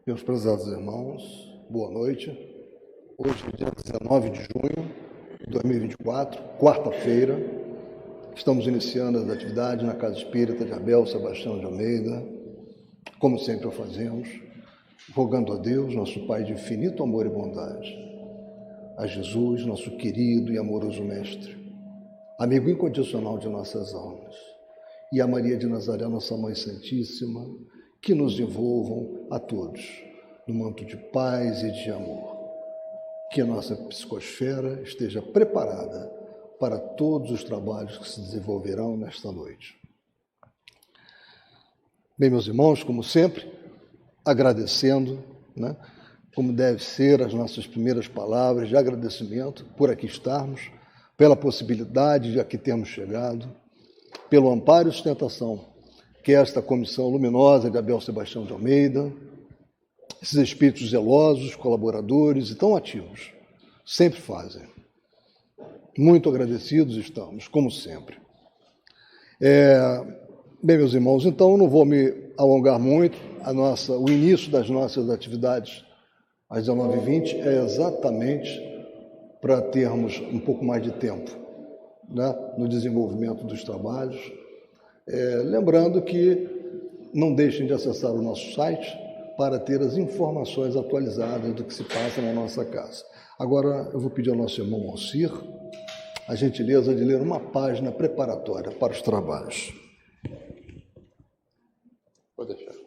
Meus prezados irmãos, boa noite. Hoje é dia 19 de junho de 2024, quarta-feira. Estamos iniciando as atividades na Casa Espírita de Abel Sebastião de Almeida, como sempre o fazemos, rogando a Deus, nosso Pai de infinito amor e bondade, a Jesus, nosso querido e amoroso Mestre, amigo incondicional de nossas almas, e a Maria de Nazaré, nossa Mãe Santíssima, que nos envolvam a todos no manto de paz e de amor. Que a nossa psicosfera esteja preparada para todos os trabalhos que se desenvolverão nesta noite. Bem, meus irmãos, como sempre, agradecendo, como deve ser as nossas primeiras palavras de agradecimento por aqui estarmos, pela possibilidade de aqui termos chegado, pelo amparo e sustentação que esta comissão luminosa de Abel Sebastião de Almeida, esses espíritos zelosos, colaboradores e tão ativos, sempre fazem. Muito agradecidos estamos, como sempre. Bem, meus irmãos, então eu não vou me alongar muito. O início das nossas atividades às 19h20 é exatamente para termos um pouco mais de tempo, no desenvolvimento dos trabalhos. Lembrando que não deixem de acessar o nosso site para ter as informações atualizadas do que se passa na nossa casa. Agora eu vou pedir ao nosso irmão Alcir a gentileza de ler uma página preparatória para os trabalhos. Pode deixar.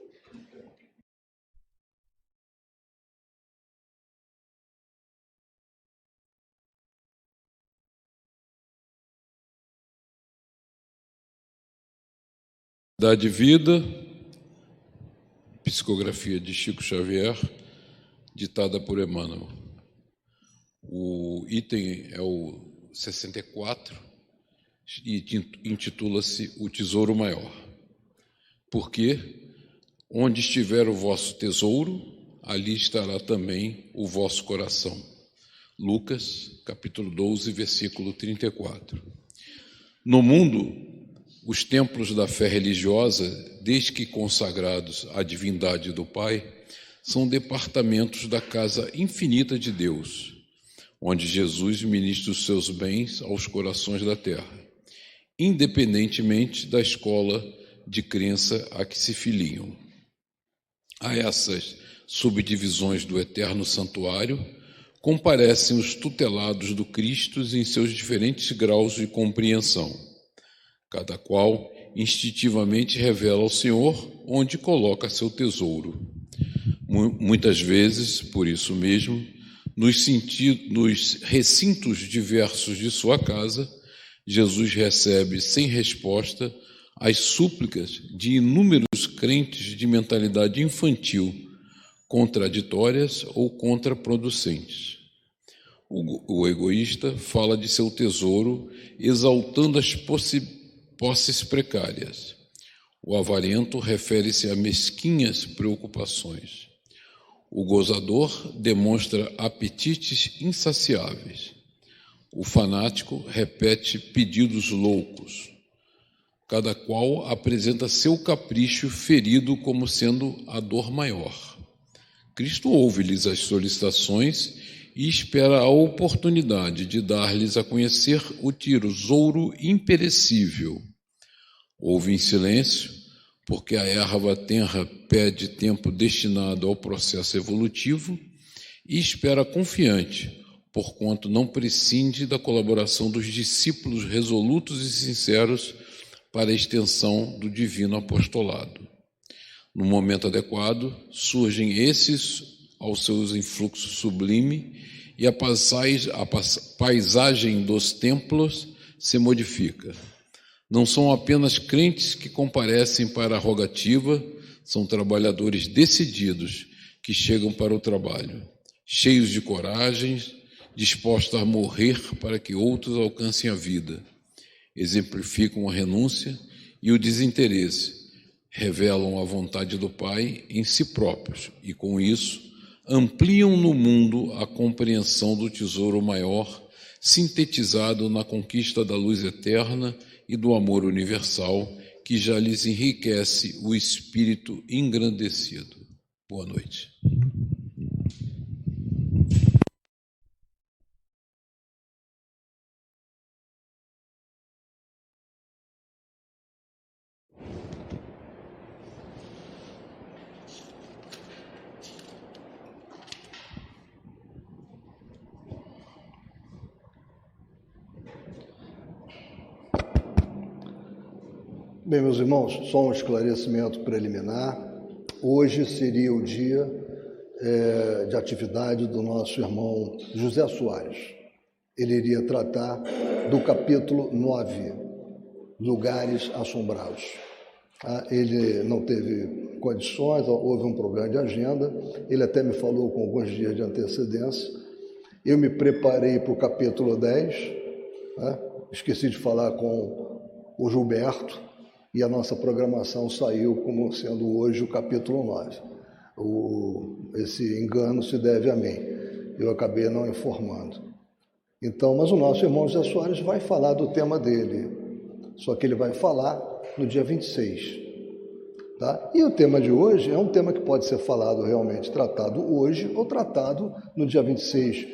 De Vida, psicografia de Chico Xavier, ditada por Emmanuel. O item é o 64 e intitula-se O Tesouro Maior. Porque onde estiver o vosso tesouro, ali estará também o vosso coração. Lucas, capítulo 12, versículo 34. No mundo, os templos da fé religiosa, desde que consagrados à divindade do Pai, são departamentos da casa infinita de Deus, onde Jesus ministra os seus bens aos corações da terra, independentemente da escola de crença a que se filiam. A essas subdivisões do eterno santuário comparecem os tutelados do Cristo em seus diferentes graus de compreensão. Cada qual instintivamente revela ao Senhor onde coloca seu tesouro. Muitas vezes, por isso mesmo, nos recintos diversos de sua casa, Jesus recebe sem resposta as súplicas de inúmeros crentes de mentalidade infantil, contraditórias ou contraproducentes. O egoísta fala de seu tesouro, exaltando as posses precárias. O avarento refere-se a mesquinhas preocupações. O gozador demonstra apetites insaciáveis. O fanático repete pedidos loucos. Cada qual apresenta seu capricho ferido como sendo a dor maior. Cristo ouve-lhes as solicitações e espera a oportunidade de dar-lhes a conhecer o tesouro imperecível. Ouve em silêncio, porque a erva tenra pede tempo destinado ao processo evolutivo, e espera confiante, porquanto não prescinde da colaboração dos discípulos resolutos e sinceros para a extensão do divino apostolado. No momento adequado, surgem esses ao seu influxo sublime, e a paisagem dos templos se modifica. Não são apenas crentes que comparecem para a rogativa, são trabalhadores decididos que chegam para o trabalho, cheios de coragem, dispostos a morrer para que outros alcancem a vida. Exemplificam a renúncia e o desinteresse, revelam a vontade do Pai em si próprios e, com isso, ampliam no mundo a compreensão do tesouro maior, sintetizado na conquista da luz eterna e do amor universal, que já lhes enriquece o espírito engrandecido. Boa noite. Bem, meus irmãos, só um esclarecimento preliminar. Hoje seria o dia de atividade do nosso irmão José Soares. Ele iria tratar do capítulo 9, Lugares Assombrados. Ele não teve condições, houve um problema de agenda, ele até me falou com alguns dias de antecedência. Eu me preparei para o capítulo 10, esqueci de falar com o Gilberto, e a nossa programação saiu como sendo hoje o capítulo 9. Esse engano se deve a mim, eu acabei não informando. Então, mas o nosso irmão José Soares vai falar do tema dele, só que ele vai falar no dia 26. Tá? E o tema de hoje é um tema que pode ser falado realmente, tratado hoje ou tratado no dia 26,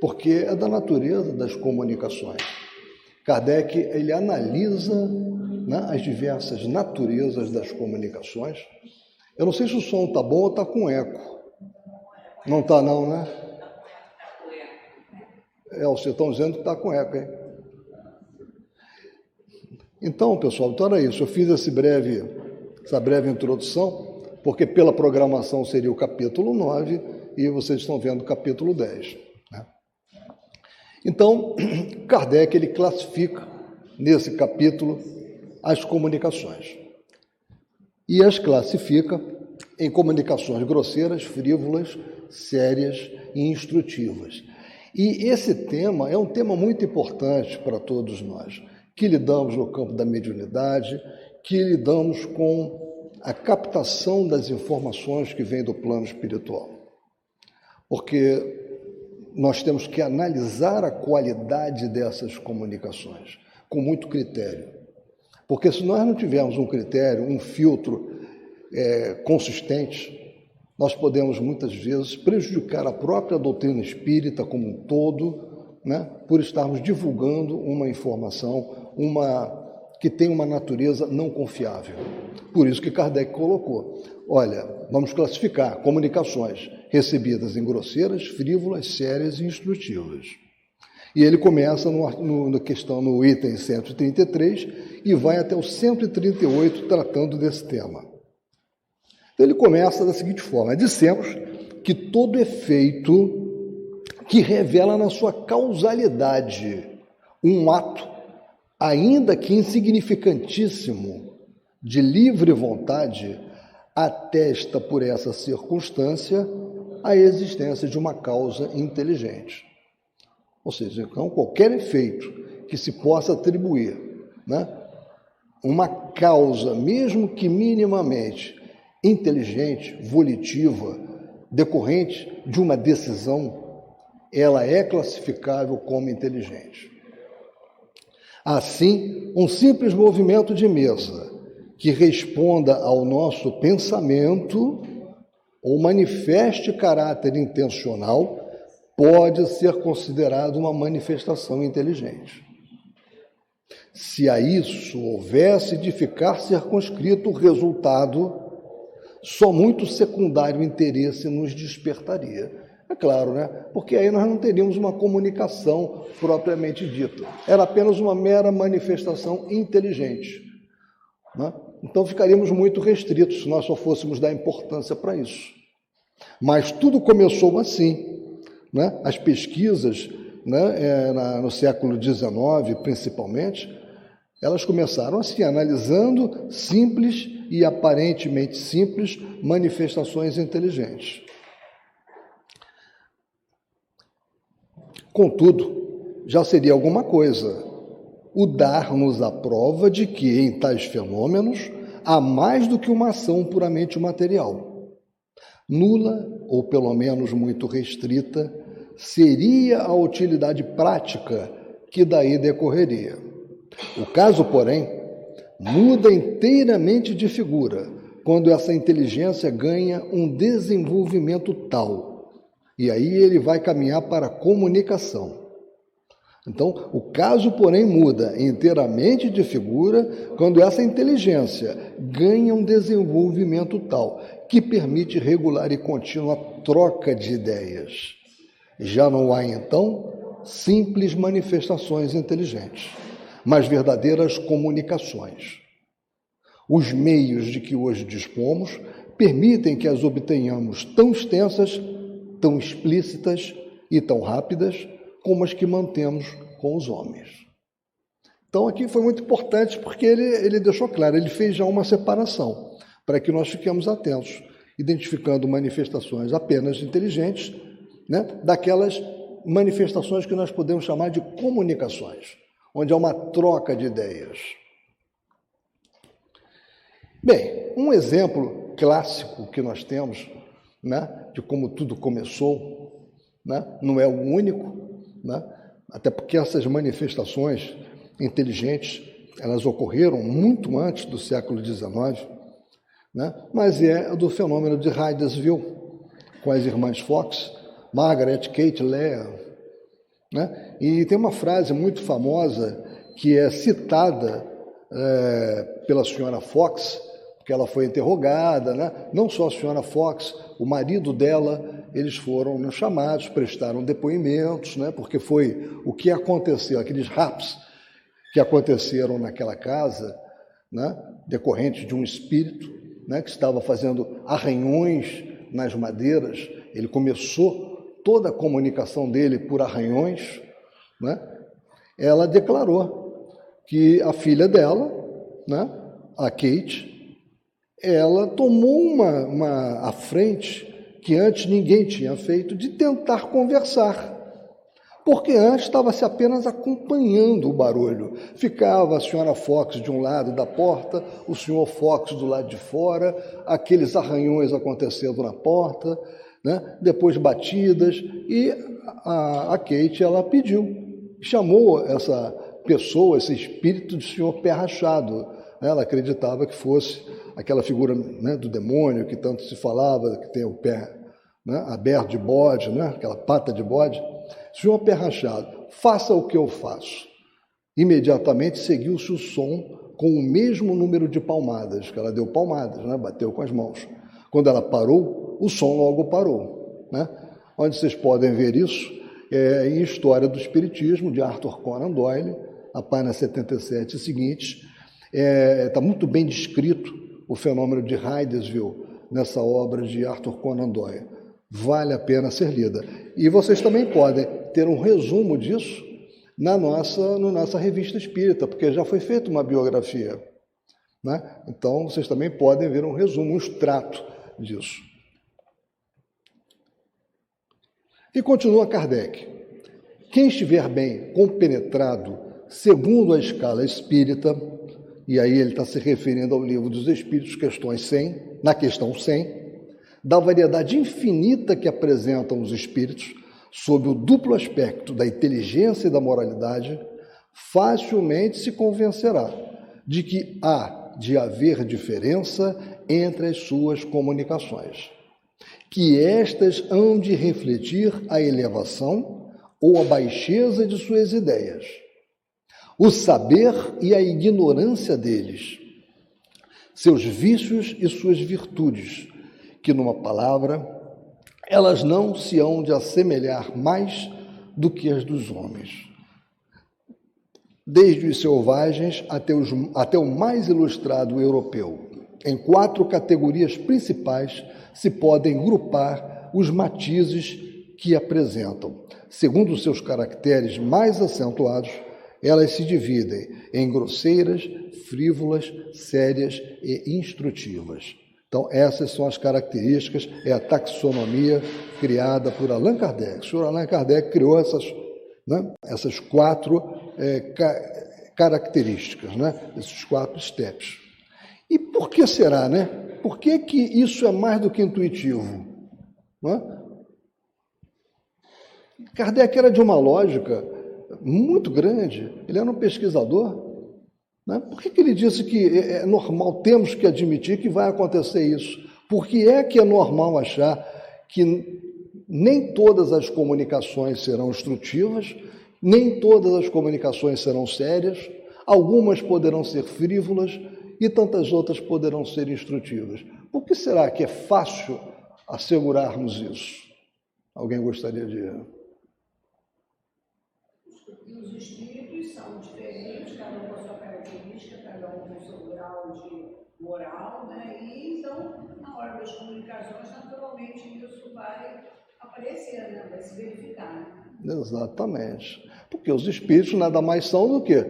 porque é da natureza das comunicações. Kardec, ele analisa, né, as diversas naturezas das comunicações. Eu não sei se o som está bom ou está com eco. Não está não, né? Vocês estão dizendo que está com eco, hein? Então, pessoal, então era isso. Eu fiz essa breve introdução, porque pela programação seria o capítulo 9 e vocês estão vendo o capítulo 10. Né? Então, Kardec, ele classifica nesse capítulo as comunicações. E as classifica em comunicações grosseiras, frívolas, sérias e instrutivas. E esse tema é um tema muito importante para todos nós, que lidamos no campo da mediunidade, que lidamos com a captação das informações que vêm do plano espiritual. Porque nós temos que analisar a qualidade dessas comunicações com muito critério. Porque se nós não tivermos um critério, um filtro consistente, nós podemos muitas vezes prejudicar a própria doutrina espírita como um todo, né, por estarmos divulgando uma informação, que tem uma natureza não confiável. Por isso que Kardec colocou, olha, vamos classificar comunicações recebidas em grosseiras, frívolas, sérias e instrutivas. E ele começa no item 133 e vai até o 138 tratando desse tema. Então ele começa da seguinte forma: dissemos que todo efeito que revela na sua causalidade um ato, ainda que insignificantíssimo, de livre vontade, atesta por essa circunstância a existência de uma causa inteligente. Ou seja, então, qualquer efeito que se possa atribuir, né, uma causa, mesmo que minimamente inteligente, volitiva, decorrente de uma decisão, ela é classificável como inteligente. Assim, um simples movimento de mesa que responda ao nosso pensamento ou manifeste caráter intencional pode ser considerado uma manifestação inteligente. Se a isso houvesse de ficar circunscrito o resultado, só muito secundário interesse nos despertaria. É claro, né? Porque aí nós não teríamos uma comunicação propriamente dita. Era apenas uma mera manifestação inteligente. Né? Então ficaríamos muito restritos se nós só fôssemos dar importância para isso. Mas tudo começou assim. Né? As pesquisas, né, no século XIX, principalmente, elas começaram assim, analisando simples e aparentemente simples manifestações inteligentes. Contudo, já seria alguma coisa o dar-nos a prova de que em tais fenômenos há mais do que uma ação puramente material. Nula, ou pelo menos muito restrita, seria a utilidade prática que daí decorreria. O caso, porém, muda inteiramente de figura quando essa inteligência ganha um desenvolvimento tal, e aí ele vai caminhar para a comunicação. Então, o caso, porém, muda inteiramente de figura quando essa inteligência ganha um desenvolvimento tal, que permite regular e contínua troca de ideias. Já não há, então, simples manifestações inteligentes, mas verdadeiras comunicações. Os meios de que hoje dispomos permitem que as obtenhamos tão extensas, tão explícitas e tão rápidas como as que mantemos com os homens. Então, aqui foi muito importante porque ele deixou claro, ele fez já uma separação, para que nós fiquemos atentos, identificando manifestações apenas inteligentes, né, daquelas manifestações que nós podemos chamar de comunicações, onde há uma troca de ideias. Bem, um exemplo clássico que nós temos, né, de como tudo começou, né, não é o único, né, até porque essas manifestações inteligentes, elas ocorreram muito antes do século XIX, né, mas é do fenômeno de Hydesville, com as irmãs Fox, Margaret, Kate, Leah, né, e tem uma frase muito famosa que é citada pela senhora Fox, porque ela foi interrogada, né? Não só a senhora Fox, o marido dela, eles foram chamados, prestaram depoimentos, né? Porque foi o que aconteceu, aqueles raptos que aconteceram naquela casa, né? Decorrentes de um espírito, né? Que estava fazendo arranhões nas madeiras. Ele começou toda a comunicação dele por arranhões, né? Ela declarou que a filha dela, né? A Kate, ela tomou a frente que antes ninguém tinha feito de tentar conversar, porque antes estava-se apenas acompanhando o barulho. Ficava a senhora Fox de um lado da porta, o senhor Fox do lado de fora, aqueles arranhões acontecendo na porta, né? Depois batidas, e a Kate, ela pediu, chamou essa pessoa, esse espírito de senhor pé rachado. Ela acreditava que fosse aquela figura, né, do demônio que tanto se falava, que tem o pé, né, aberto de bode, né, aquela pata de bode. Senhor pé rachado, faça o que eu faço. Imediatamente seguiu-se o som com o mesmo número de palmadas, que ela deu palmadas, né, bateu com as mãos. Quando ela parou, o som logo parou. Né? Onde vocês podem ver isso é em História do Espiritismo, de Arthur Conan Doyle, a página 77 seguinte. Está muito bem descrito o fenômeno de Hydesville nessa obra de Arthur Conan Doyle. Vale a pena ser lida. E vocês também podem ter um resumo disso na nossa revista espírita, porque já foi feita uma biografia. Né? Então, vocês também podem ver um resumo, um extrato disso. E continua Kardec. Quem estiver bem compenetrado, segundo a escala espírita, e aí ele está se referindo ao Livro dos Espíritos, questões 100, na questão 100, da variedade infinita que apresentam os espíritos, sob o duplo aspecto da inteligência e da moralidade, facilmente se convencerá de que há de haver diferença entre as suas comunicações, que estas hão de refletir a elevação ou a baixeza de suas ideias, o saber e a ignorância deles, seus vícios e suas virtudes, que, numa palavra, elas não se hão de assemelhar mais do que as dos homens. Desde os selvagens até o mais ilustrado europeu. Em 4 categorias principais se podem grupar os matizes que apresentam. Segundo os seus caracteres mais acentuados, elas se dividem em grosseiras, frívolas, sérias e instrutivas. Então, essas são as características, é a taxonomia criada por Allan Kardec. O senhor Allan Kardec criou essas 4 características, né? Esses 4 steps. E por que será, né? Por que isso é mais do que intuitivo? Não é? Kardec era de uma lógica muito grande, ele era um pesquisador. Né? Por que ele disse que é normal, temos que admitir que vai acontecer isso? Por que é normal achar que nem todas as comunicações serão instrutivas, nem todas as comunicações serão sérias, algumas poderão ser frívolas e tantas outras poderão ser instrutivas? Por que será que é fácil assegurarmos isso? Alguém gostaria de... Os espíritos são diferentes, cada um com a sua característica, cada um com o seu grau oral, né? E então, na hora das comunicações, naturalmente, isso vai aparecer, né? Vai se verificar. Exatamente. Porque os espíritos nada mais são do que,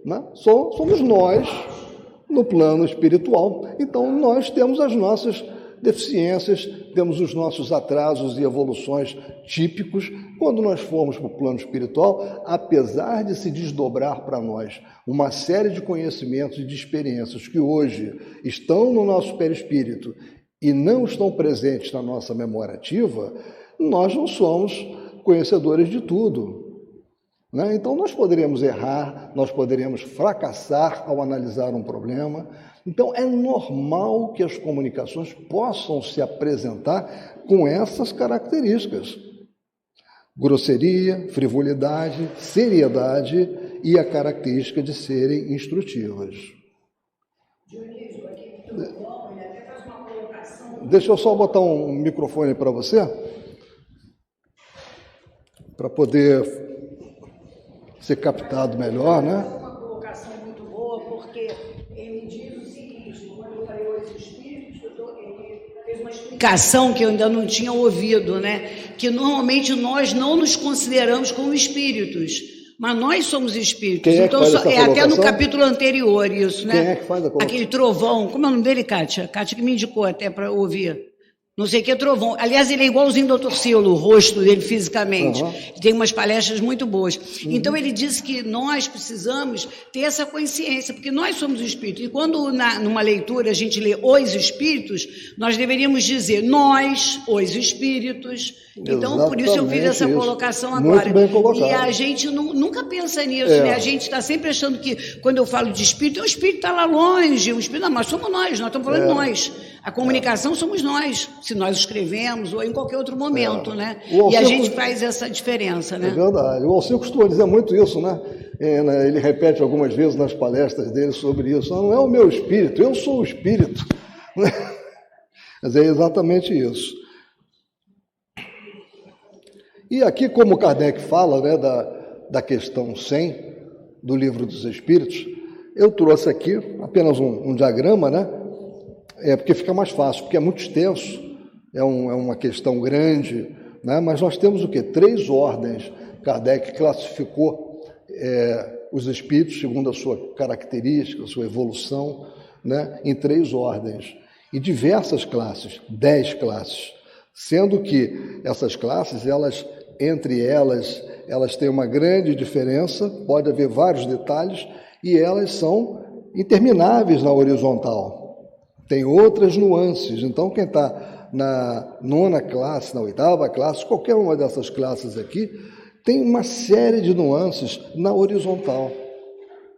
né? Somos nós no plano espiritual. Então, nós temos as nossas deficiências, temos os nossos atrasos e evoluções típicos. Quando nós formos para o plano espiritual, apesar de se desdobrar para nós uma série de conhecimentos e de experiências que hoje estão no nosso perispírito e não estão presentes na nossa memória ativa, nós não somos conhecedores de tudo. Né? Então, nós poderíamos errar, nós poderíamos fracassar ao analisar um problema. Então, é normal que as comunicações possam se apresentar com essas características: grosseria, frivolidade, seriedade e a característica de serem instrutivas. Dionísio, aqui tudo bom, ele até faz uma colocação. Deixa eu só botar um microfone para você, para poder ser captado melhor, né? Uma colocação muito boa, porque ele diz o seguinte: quando eu falei os espíritos, ele fez uma explicação que eu ainda não tinha ouvido, né? Que normalmente nós não nos consideramos como espíritos, mas nós somos espíritos. Quem então, até no capítulo anterior isso, né? Quem é que faz a colocação? Aquele trovão, como é o nome dele, Kátia? Kátia que me indicou até para ouvir. Não sei o que é trovão. Aliás, ele é igualzinho ao Dr. Cilo, o rosto dele fisicamente. Uhum. Tem umas palestras muito boas. Uhum. Então, ele disse que nós precisamos ter essa consciência, porque nós somos espíritos. E quando, numa leitura, a gente lê os espíritos, nós deveríamos dizer nós, os espíritos. Então, exatamente, por isso eu fiz essa colocação agora. Muito bem colocado. E a gente nunca pensa nisso, né? A gente está sempre achando que, quando eu falo de espírito, o espírito está lá longe, o espírito, não, mas somos nós estamos falando de nós. A comunicação somos nós, se nós escrevemos ou em qualquer outro momento, né? E a gente faz essa diferença, né? É verdade. O Alceu costuma dizer muito isso, né? Ele repete algumas vezes nas palestras dele sobre isso. Não é o meu espírito, eu sou o espírito. Mas é exatamente isso. E aqui, como Kardec fala, né, da questão 100 do Livro dos Espíritos, eu trouxe aqui apenas um diagrama, né? Porque fica mais fácil, porque é muito extenso, é uma questão grande, né? Mas nós temos o quê? 3 ordens. Kardec classificou os espíritos segundo a sua característica, a sua evolução, né? Em 3 ordens. E diversas classes, 10 classes. Sendo que essas classes, entre elas têm uma grande diferença, pode haver vários detalhes, e elas são intermináveis na horizontal. Tem outras nuances. Então, quem está na 9ª classe, na 8ª classe, qualquer uma dessas classes aqui, tem uma série de nuances na horizontal.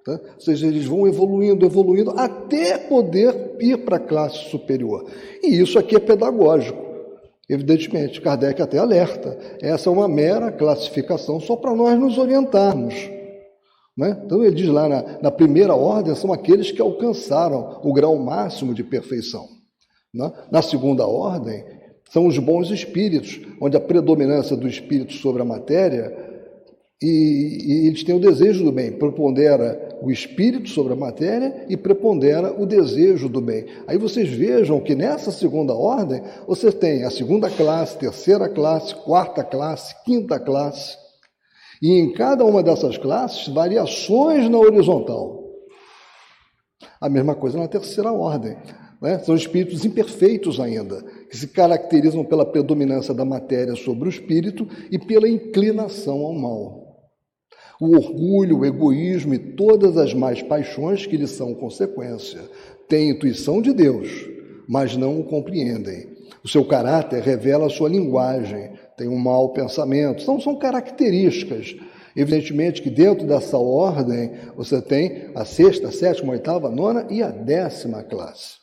Tá? Ou seja, eles vão evoluindo, até poder ir para a classe superior. E isso aqui é pedagógico. Evidentemente, Kardec até alerta. Essa é uma mera classificação só para nós nos orientarmos. Né? Então, ele diz lá, na primeira ordem, são aqueles que alcançaram o grau máximo de perfeição. Né? Na segunda ordem, são os bons espíritos, onde a predominância do espírito sobre a matéria, e eles têm o desejo do bem. Prepondera o espírito sobre a matéria e prepondera o desejo do bem. Aí vocês vejam que nessa segunda ordem, você tem a 2ª classe, 3ª classe, 4ª classe, 5ª classe. E em cada uma dessas classes, variações na horizontal. A mesma coisa na 3ª ordem. Né? São espíritos imperfeitos ainda, que se caracterizam pela predominância da matéria sobre o espírito e pela inclinação ao mal. O orgulho, o egoísmo e todas as más paixões que lhes são consequência têm intuição de Deus, mas não o compreendem. O seu caráter revela a sua linguagem, tem um mau pensamento. Então, são características. Evidentemente que dentro dessa ordem você tem a 6ª, 7ª, 8ª, 9ª e a 10ª classe.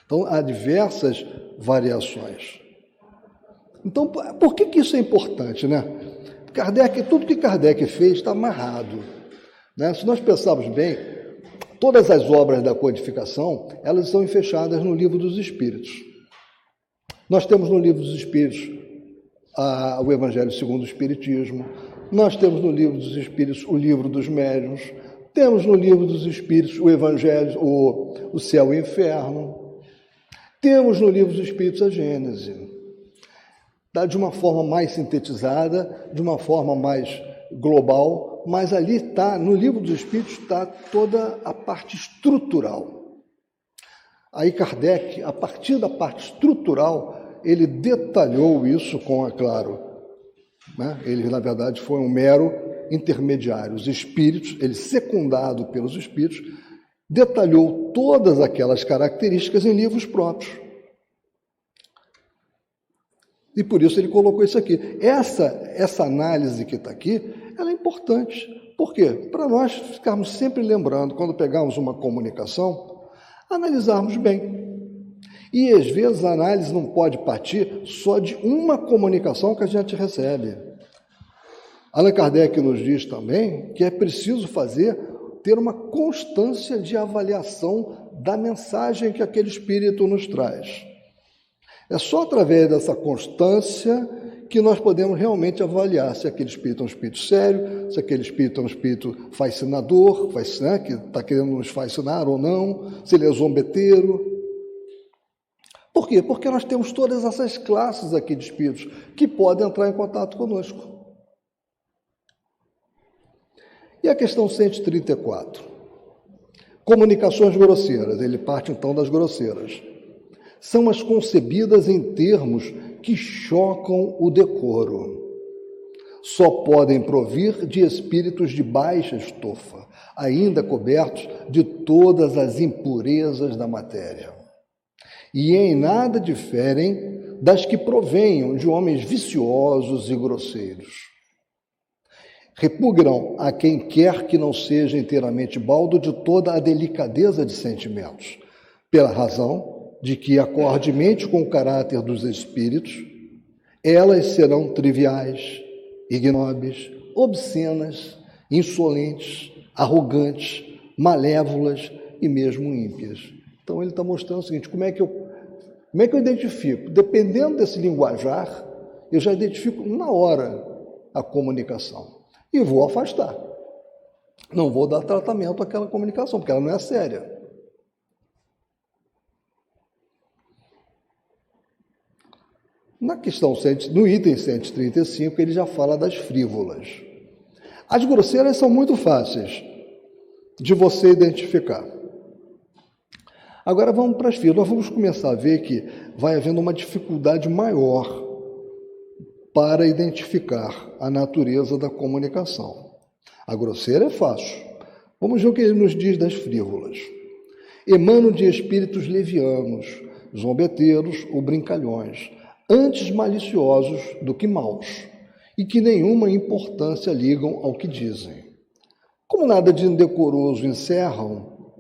Então, há diversas variações. Então, por que isso é importante, né? Tudo que Kardec fez está amarrado. Né? Se nós pensarmos bem, todas as obras da codificação, elas estão fechadas no Livro dos Espíritos. Nós temos no Livro dos Espíritos o Evangelho segundo o Espiritismo, nós temos no Livro dos Espíritos o Livro dos Médiuns, Temos no livro dos Espíritos o Evangelho, o céu e o inferno. Temos no livro dos Espíritos a Gênese. Tá, de uma forma mais sintetizada, de uma forma mais global, mas ali está, no livro dos Espíritos, está toda a parte estrutural. Aí Kardec, a partir da parte estrutural, ele detalhou isso com, é claro, né? Ele, na verdade, foi um mero intermediário. Os espíritos, ele secundado pelos espíritos, detalhou todas aquelas características em livros próprios. E por isso ele colocou isso aqui. Essa análise que está aqui, ela é importante. Por quê? Para nós ficarmos sempre lembrando, quando pegarmos uma comunicação, analisarmos bem. E, às vezes, a análise não pode partir só de uma comunicação que a gente recebe. Allan Kardec nos diz também que é preciso ter uma constância de avaliação da mensagem que aquele espírito nos traz. É só através dessa constância que nós podemos realmente avaliar se aquele espírito é um espírito sério, se aquele espírito é um espírito fascinador, né, que está querendo nos fascinar ou não, se ele é zombeteiro. Por quê? Porque nós temos todas essas classes aqui de espíritos que podem entrar em contato conosco. E a questão 134? Comunicações grosseiras. Ele parte então das grosseiras. São as concebidas em termos que chocam o decoro. Só podem provir de espíritos de baixa estofa, ainda cobertos de todas as impurezas da matéria. E em nada diferem das que provenham de homens viciosos e grosseiros. Repugnam a quem quer que não seja inteiramente baldo de toda a delicadeza de sentimentos, pela razão de que, acordemente com o caráter dos espíritos, elas serão triviais, ignóbeis, obscenas, insolentes, arrogantes, malévolas e mesmo ímpias. Então ele está mostrando o seguinte, como é que eu identifico? Dependendo desse linguajar, eu já identifico na hora a comunicação e vou afastar. Não vou dar tratamento àquela comunicação, porque ela não é séria. No item 135, ele já fala das frívolas. As grosseiras são muito fáceis de você identificar. Agora vamos para as frívolas. Nós vamos começar a ver que vai havendo uma dificuldade maior para identificar a natureza da comunicação. A grosseira é fácil. Vamos ver o que ele nos diz das frívolas. Emanam de espíritos levianos, zombeteiros ou brincalhões, antes maliciosos do que maus, e que nenhuma importância ligam ao que dizem. Como nada de indecoroso encerram,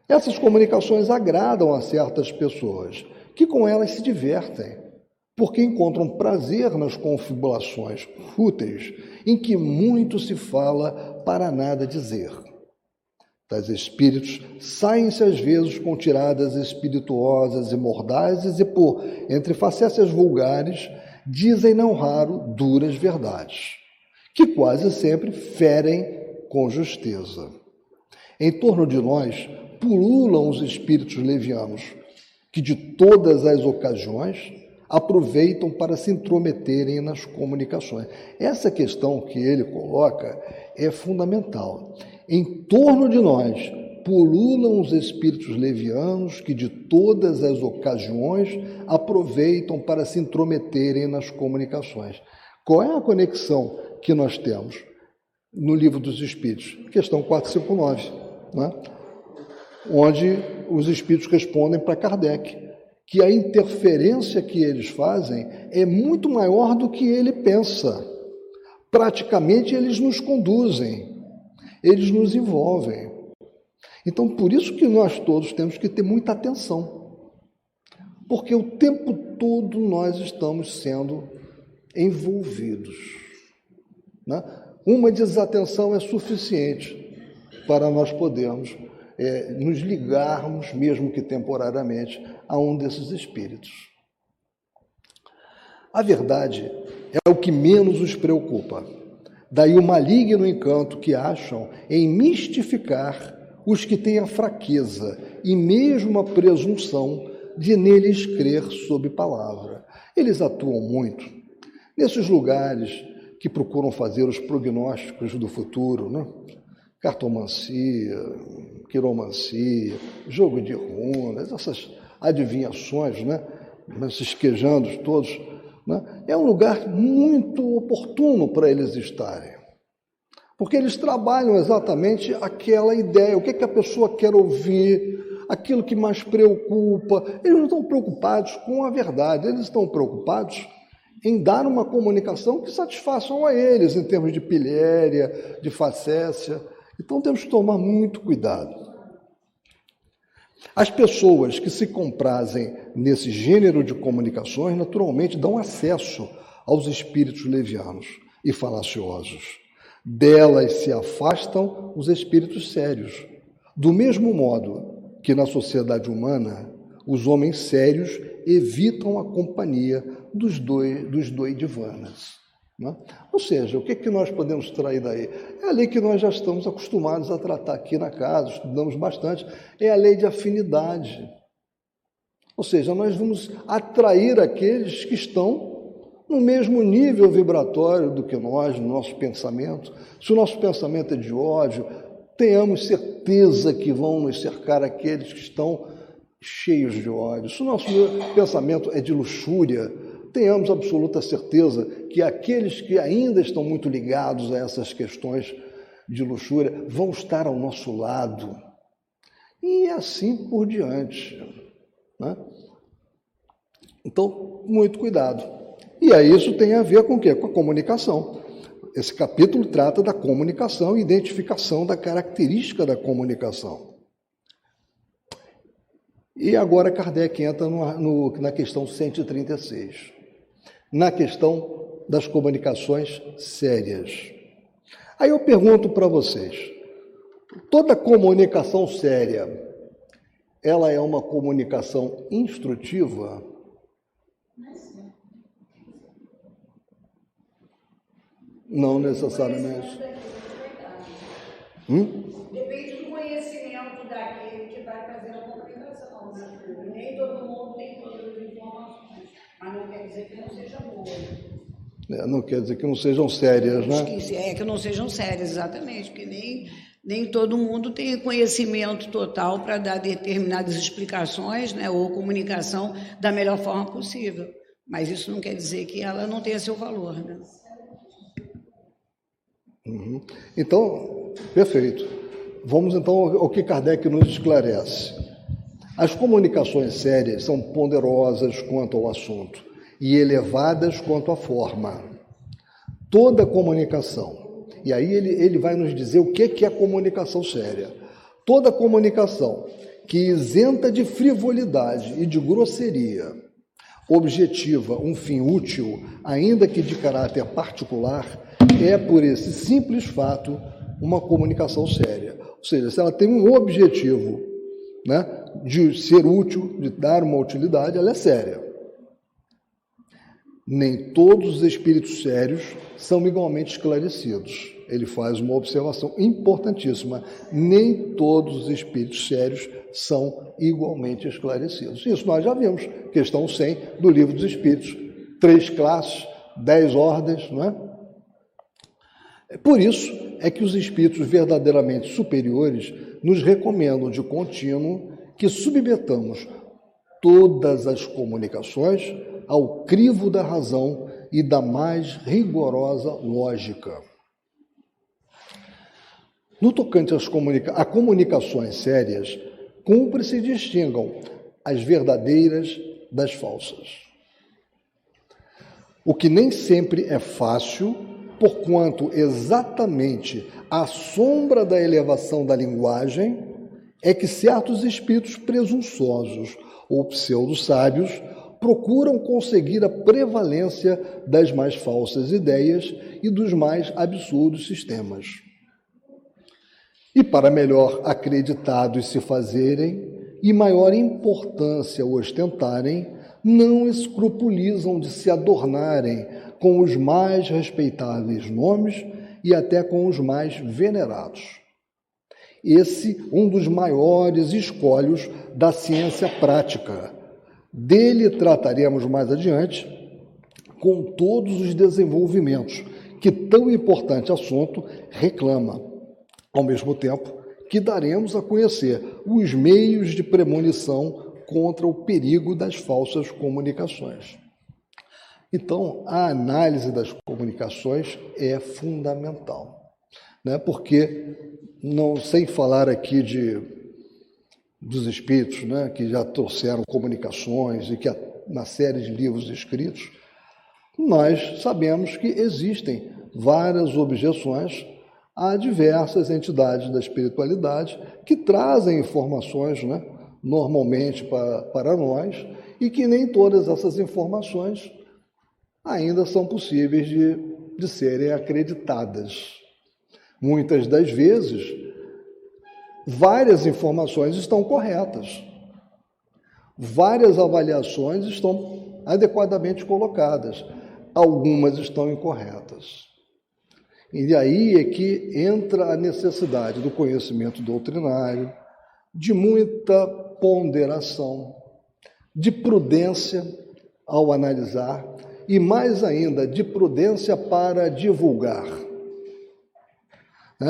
essas comunicações agradam a certas pessoas, que com elas se divertem, porque encontram prazer nas confabulações fúteis, em que muito se fala para nada dizer. Tais espíritos saem-se às vezes com tiradas espirituosas e mordazes e, por entre facécias vulgares, dizem não raro duras verdades, que quase sempre ferem com justeza. Em torno de nós pululam os espíritos levianos, que de todas as ocasiões aproveitam para se intrometerem nas comunicações. Essa questão que ele coloca é fundamental. Em torno de nós pululam os espíritos levianos que de todas as ocasiões aproveitam para se intrometerem nas comunicações. Qual é a conexão que nós temos no Livro dos Espíritos? Questão 459, né? Onde os espíritos respondem para Kardec que a interferência que eles fazem é muito maior do que ele pensa. Praticamente eles nos conduzem. Eles nos envolvem. Então, por isso que nós todos temos que ter muita atenção. Porque o tempo todo nós estamos sendo envolvidos, né? Uma desatenção é suficiente para nós podermos nos ligarmos, mesmo que temporariamente, a um desses espíritos. A verdade é o que menos os preocupa. Daí o maligno encanto que acham em mistificar os que têm a fraqueza e mesmo a presunção de neles crer sob palavra. Eles atuam muito nesses lugares que procuram fazer os prognósticos do futuro, né? Cartomancia, quiromancia, jogo de runas, essas adivinhações, né? Esses quejandos todos, né? É um lugar muito oportuno para eles estarem, porque eles trabalham exatamente aquela ideia, o que a pessoa quer ouvir, aquilo que mais preocupa. Eles não estão preocupados com a verdade, eles estão preocupados em dar uma comunicação que satisfaçam a eles, em termos de pilhéria, de facécia. Então temos que tomar muito cuidado. As pessoas que se comprazem nesse gênero de comunicações, naturalmente, dão acesso aos espíritos levianos e falaciosos. Delas se afastam os espíritos sérios. Do mesmo modo que na sociedade humana, os homens sérios evitam a companhia dos doidivanas. Né? Ou seja, o que nós podemos extrair daí? É a lei que nós já estamos acostumados a tratar aqui na casa, estudamos bastante, é a lei de afinidade. Ou seja, nós vamos atrair aqueles que estão no mesmo nível vibratório do que nós, no nosso pensamento. Se o nosso pensamento é de ódio, tenhamos certeza que vão nos cercar aqueles que estão cheios de ódio. Se o nosso pensamento é de luxúria, tenhamos absoluta certeza que aqueles que ainda estão muito ligados a essas questões de luxúria vão estar ao nosso lado. E assim por diante. Né? Então, muito cuidado. E aí isso tem a ver com o quê? Com a comunicação. Esse capítulo trata da comunicação e identificação da característica da comunicação. E agora Kardec entra na questão 136, na questão das comunicações sérias. Aí eu pergunto para vocês, toda comunicação séria, ela é uma comunicação instrutiva? Não necessariamente. Depende do conhecimento daquele que vai fazer a comunicação. Né? Nem todo mundo tem todas as informações, mas não quer dizer que não seja boa. Não quer dizer que não sejam sérias, né? Que não sejam sérias, exatamente, porque nem todo mundo tem conhecimento total para dar determinadas explicações, né, ou comunicação da melhor forma possível. Mas isso não quer dizer que ela não tenha seu valor, né? Então, perfeito. Vamos então ao que Kardec nos esclarece. As comunicações sérias são ponderosas quanto ao assunto e elevadas quanto à forma. Toda comunicação, e aí ele vai nos dizer o que é a comunicação séria. Toda comunicação que isenta de frivolidade e de grosseria, objetiva um fim útil, ainda que de caráter particular, é, por esse simples fato, uma comunicação séria. Ou seja, se ela tem um objetivo, né, de ser útil, de dar uma utilidade, ela é séria. Nem todos os espíritos sérios são igualmente esclarecidos. Ele faz uma observação importantíssima. Nem todos os espíritos sérios são igualmente esclarecidos. Isso nós já vimos. Questão 100 do Livro dos Espíritos. 3 classes, 10 ordens, não é? Por isso é que os espíritos verdadeiramente superiores nos recomendam de contínuo que submetamos todas as comunicações ao crivo da razão e da mais rigorosa lógica. No tocante a comunicações sérias, cumpre se distingam as verdadeiras das falsas. O que nem sempre é fácil, porquanto exatamente à sombra da elevação da linguagem é que certos espíritos presunçosos ou pseudo-sábios procuram conseguir a prevalência das mais falsas ideias e dos mais absurdos sistemas. E para melhor acreditados se fazerem e maior importância ostentarem, não escrupulizam de se adornarem com os mais respeitáveis nomes e até com os mais venerados. Esse, um dos maiores escolhos da ciência prática. Dele trataremos mais adiante, com todos os desenvolvimentos que tão importante assunto reclama, ao mesmo tempo que daremos a conhecer os meios de premonição contra o perigo das falsas comunicações. Então, a análise das comunicações é fundamental, né? Porque, não sem falar aqui dos espíritos, né, que já trouxeram comunicações e que há uma série de livros escritos, nós sabemos que existem várias objeções a diversas entidades da espiritualidade que trazem informações, né, normalmente para nós, e que nem todas essas informações ainda são possíveis de serem acreditadas. Muitas das vezes, várias informações estão corretas, várias avaliações estão adequadamente colocadas, algumas estão incorretas. E aí é que entra a necessidade do conhecimento doutrinário, de muita ponderação, de prudência ao analisar e, mais ainda, de prudência para divulgar.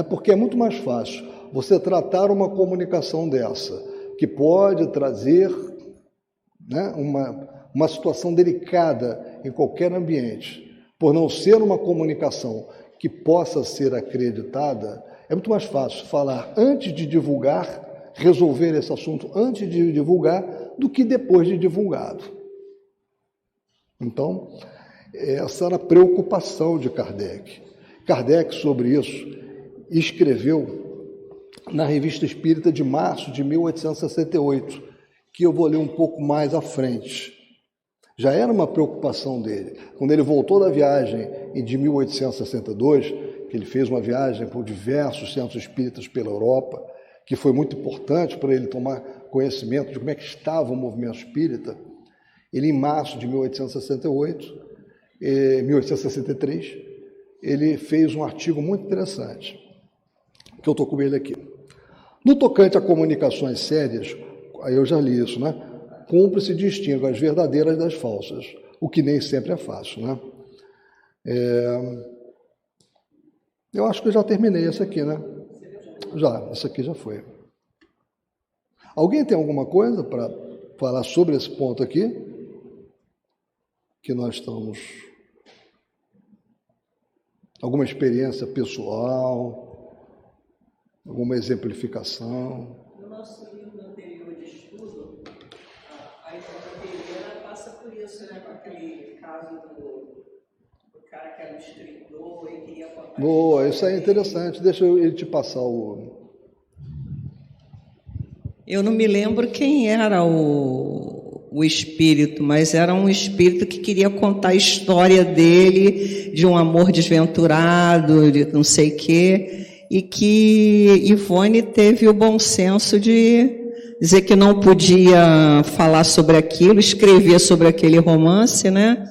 Porque é muito mais fácil você tratar uma comunicação dessa, que pode trazer, né, uma situação delicada em qualquer ambiente, por não ser uma comunicação que possa ser acreditada, é muito mais fácil falar antes de divulgar, resolver esse assunto antes de divulgar, do que depois de divulgado. Então, essa era a preocupação de Kardec. Kardec, sobre isso, escreveu na Revista Espírita de março de 1868, que eu vou ler um pouco mais à frente. Já era uma preocupação dele. Quando ele voltou da viagem de 1862, que ele fez uma viagem por diversos centros espíritas pela Europa, que foi muito importante para ele tomar conhecimento de como é que estava o movimento espírita, ele, em março de 1863, ele fez um artigo muito interessante, que eu estou com ele aqui. No tocante a comunicações sérias, aí eu já li isso, né? Cumpre-se distinguir as verdadeiras das falsas, o que nem sempre é fácil, né? Eu acho que eu já terminei essa aqui, né? Já, essa aqui já foi. Alguém tem alguma coisa para falar sobre esse ponto aqui? Que nós estamos... Alguma experiência pessoal? Alguma exemplificação? No nosso livro anterior de estudo, a Ivone Pereira passa por isso, né? Com aquele caso do cara que era um escritor e queria contar... Boa, isso aí é interessante. Deixa eu te passar o... Eu não me lembro quem era o espírito, mas era um espírito que queria contar a história dele, de um amor desventurado, de não sei o quê, e que Ivone teve o bom senso de dizer que não podia falar sobre aquilo, escrever sobre aquele romance, né?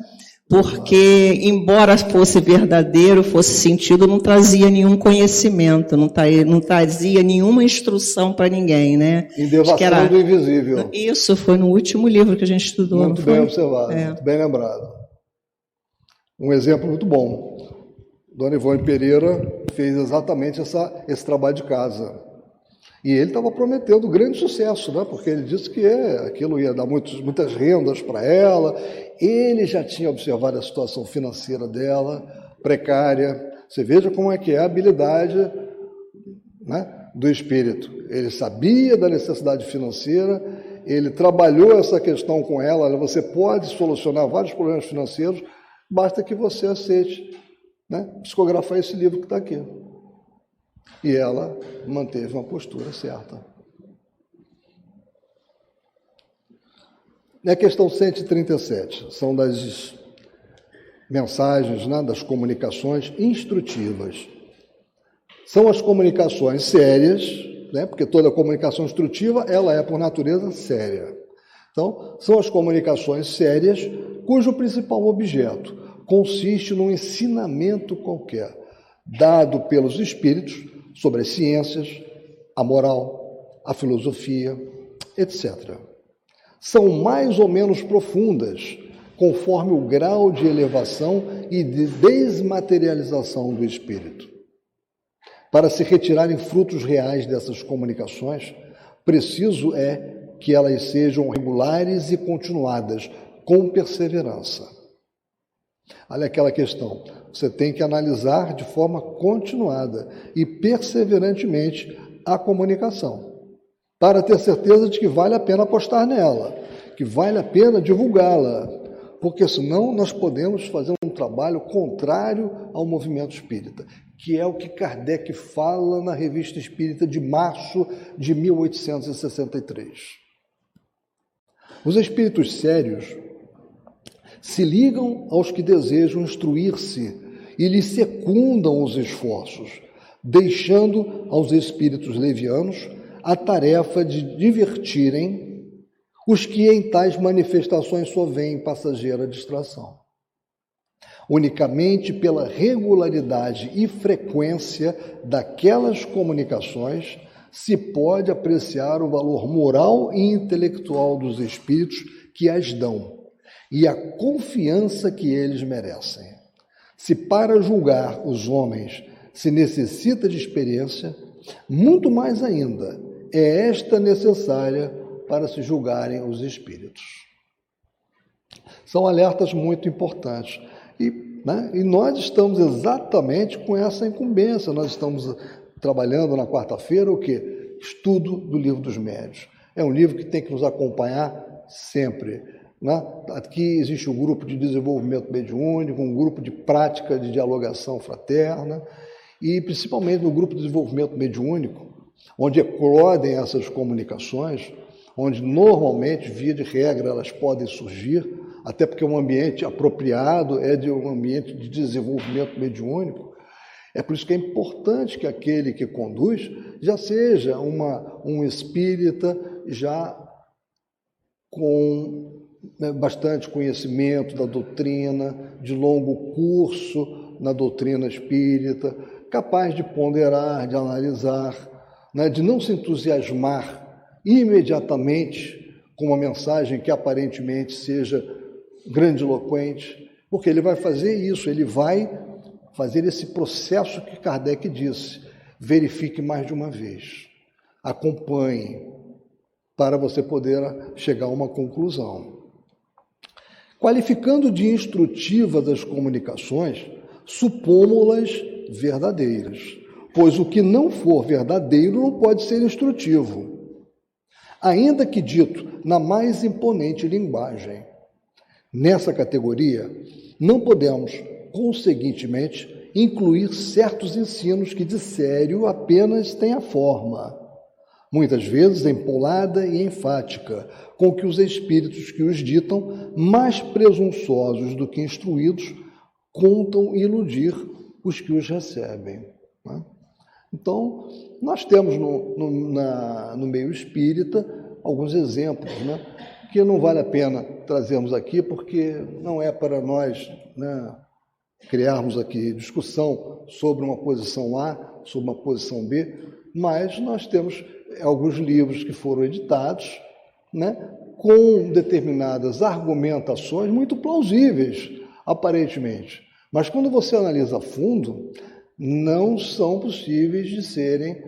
Porque, embora fosse verdadeiro, fosse sentido, não trazia nenhum conhecimento, não trazia nenhuma instrução para ninguém, né? Indevação do invisível. Isso foi no último livro que a gente estudou. Muito bem observado, muito bem lembrado. Um exemplo muito bom. Dona Ivone Pereira fez exatamente esse trabalho de casa. E ele estava prometendo grande sucesso, né? Porque ele disse que aquilo ia dar muitas rendas para ela. Ele já tinha observado a situação financeira dela, precária. Você veja como é que é a habilidade, né, do espírito. Ele sabia da necessidade financeira, ele trabalhou essa questão com ela. Olha, você pode solucionar vários problemas financeiros, basta que você aceite, né, psicografar esse livro que está aqui. E ela manteve uma postura certa. E a questão 137 são das mensagens, né, das comunicações instrutivas. São as comunicações sérias, né, porque toda comunicação instrutiva ela é, por natureza, séria. Então, são as comunicações sérias cujo principal objeto consiste num ensinamento qualquer, dado pelos espíritos sobre as ciências, a moral, a filosofia, etc. São mais ou menos profundas, conforme o grau de elevação e de desmaterialização do espírito. Para se retirarem frutos reais dessas comunicações, preciso é que elas sejam regulares e continuadas, com perseverança. Olha aquela questão, você tem que analisar de forma continuada e perseverantemente a comunicação, para ter certeza de que vale a pena apostar nela, que vale a pena divulgá-la, porque senão nós podemos fazer um trabalho contrário ao movimento espírita, que é o que Kardec fala na Revista Espírita de março de 1863. Os espíritos sérios se ligam aos que desejam instruir-se e lhes secundam os esforços, deixando aos espíritos levianos a tarefa de divertirem os que em tais manifestações só veem passageira distração. Unicamente pela regularidade e frequência daquelas comunicações se pode apreciar o valor moral e intelectual dos espíritos que as dão e a confiança que eles merecem. Se para julgar os homens se necessita de experiência, muito mais ainda é esta necessária para se julgarem os espíritos. São alertas muito importantes. E nós estamos exatamente com essa incumbência. Nós estamos trabalhando na quarta-feira o quê? Estudo do Livro dos Médiuns. É um livro que tem que nos acompanhar sempre. Aqui existe um grupo de desenvolvimento mediúnico, um grupo de prática de dialogação fraterna, e principalmente no grupo de desenvolvimento mediúnico, onde eclodem essas comunicações, onde normalmente, via de regra, elas podem surgir, até porque um ambiente apropriado é de um ambiente de desenvolvimento mediúnico. É por isso que é importante que aquele que conduz já seja um espírita já com bastante conhecimento da doutrina, de longo curso na doutrina espírita, capaz de ponderar, de analisar, de não se entusiasmar imediatamente com uma mensagem que aparentemente seja grandiloquente, porque ele vai fazer isso, ele vai fazer esse processo que Kardec disse, verifique mais de uma vez, acompanhe, para você poder chegar a uma conclusão. Qualificando de instrutivas as comunicações, supomos-las verdadeiras, pois o que não for verdadeiro não pode ser instrutivo, ainda que dito na mais imponente linguagem. Nessa categoria, não podemos, conseguintemente, incluir certos ensinos que de sério apenas têm a forma, muitas vezes empolada e enfática, com que os espíritos que os ditam, mais presunçosos do que instruídos, contam iludir os que os recebem. Então, nós temos no meio espírita alguns exemplos, que não vale a pena trazermos aqui, porque não é para nós criarmos aqui discussão sobre uma posição A, sobre uma posição B, mas nós temos alguns livros que foram editados, com determinadas argumentações muito plausíveis, aparentemente. Mas quando você analisa a fundo, não são possíveis de serem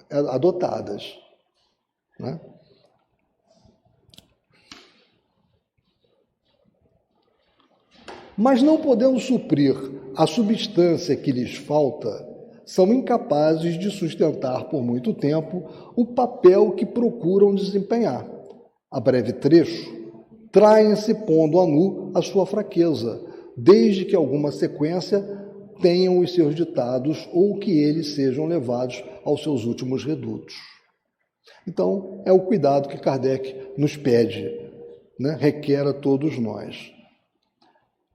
adotadas. Mas não podendo suprir a substância que lhes falta, são incapazes de sustentar por muito tempo o papel que procuram desempenhar. A breve trecho, traem-se pondo a nu a sua fraqueza, desde que alguma sequência tenham os seus ditados ou que eles sejam levados aos seus últimos redutos. Então, é o cuidado que Kardec nos pede, requer a todos nós.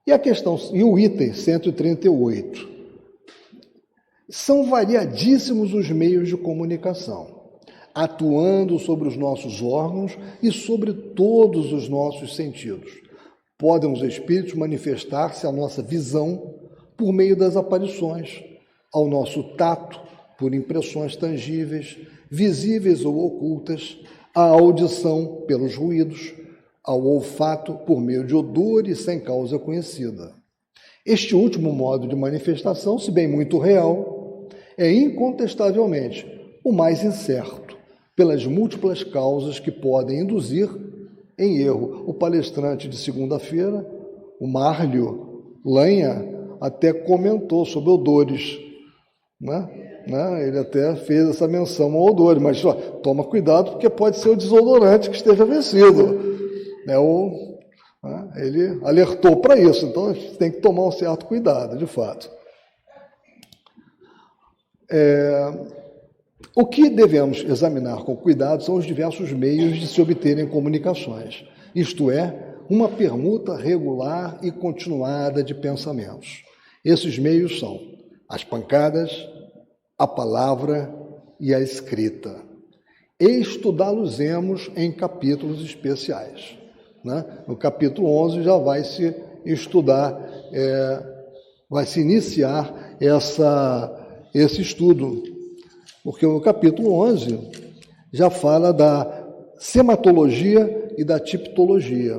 E o item 138. São variadíssimos os meios de comunicação, atuando sobre os nossos órgãos e sobre todos os nossos sentidos. Podem os espíritos manifestar-se à nossa visão por meio das aparições, ao nosso tato, por impressões tangíveis, visíveis ou ocultas, à audição pelos ruídos, ao olfato por meio de odores sem causa conhecida. Este último modo de manifestação, se bem muito real, é incontestavelmente o mais incerto, pelas múltiplas causas que podem induzir em erro. O palestrante de segunda-feira, o Márlio Lanha, até comentou sobre odores, né? Ele até fez essa menção ao odor, mas toma cuidado porque pode ser o desodorante que esteja vencido. Ele alertou para isso, então a gente tem que tomar um certo cuidado, de fato. O que devemos examinar com cuidado são os diversos meios de se obterem comunicações, isto é, uma permuta regular e continuada de pensamentos. Esses meios são as pancadas, a palavra e a escrita. Estudá-los-emos em capítulos especiais. No capítulo 11 já vai se estudar, vai se iniciar esse estudo, porque no capítulo 11 já fala da sematologia e da tipologia.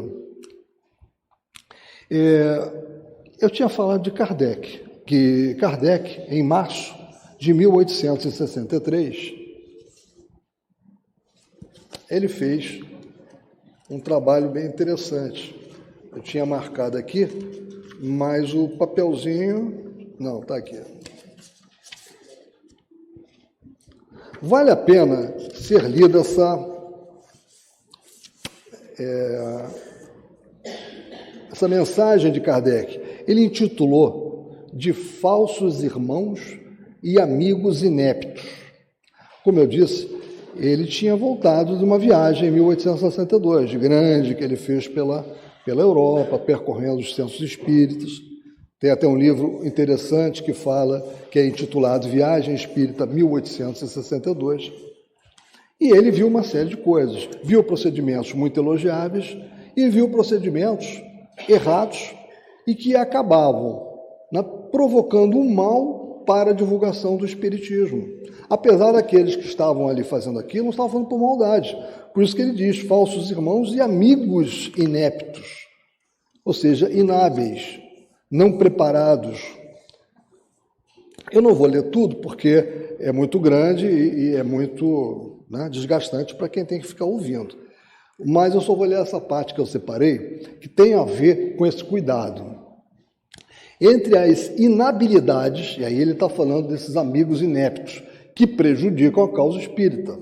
Eu tinha falado de Kardec, que Kardec, em março de 1863, ele fez um trabalho bem interessante. Eu tinha marcado aqui, mas o papelzinho... Não, está aqui. Vale a pena ser lida essa mensagem de Kardec. Ele intitulou de Falsos Irmãos e Amigos Ineptos. Como eu disse, ele tinha voltado de uma viagem em 1862, grande, que ele fez pela Europa, percorrendo os centros espíritas. Tem até um livro interessante que fala, que é intitulado Viagem Espírita 1862. E ele viu uma série de coisas. Viu procedimentos muito elogiáveis e viu procedimentos errados e que acabavam provocando um mal para a divulgação do espiritismo. Apesar daqueles que estavam ali fazendo aquilo, não estavam falando por maldade. Por isso que ele diz falsos irmãos e amigos ineptos, ou seja, inábeis, não preparados. Eu não vou ler tudo porque é muito grande e é muito desgastante para quem tem que ficar ouvindo. Mas eu só vou ler essa parte que eu separei, que tem a ver com esse cuidado. Entre as inabilidades, e aí ele está falando desses amigos ineptos, que prejudicam a causa espírita,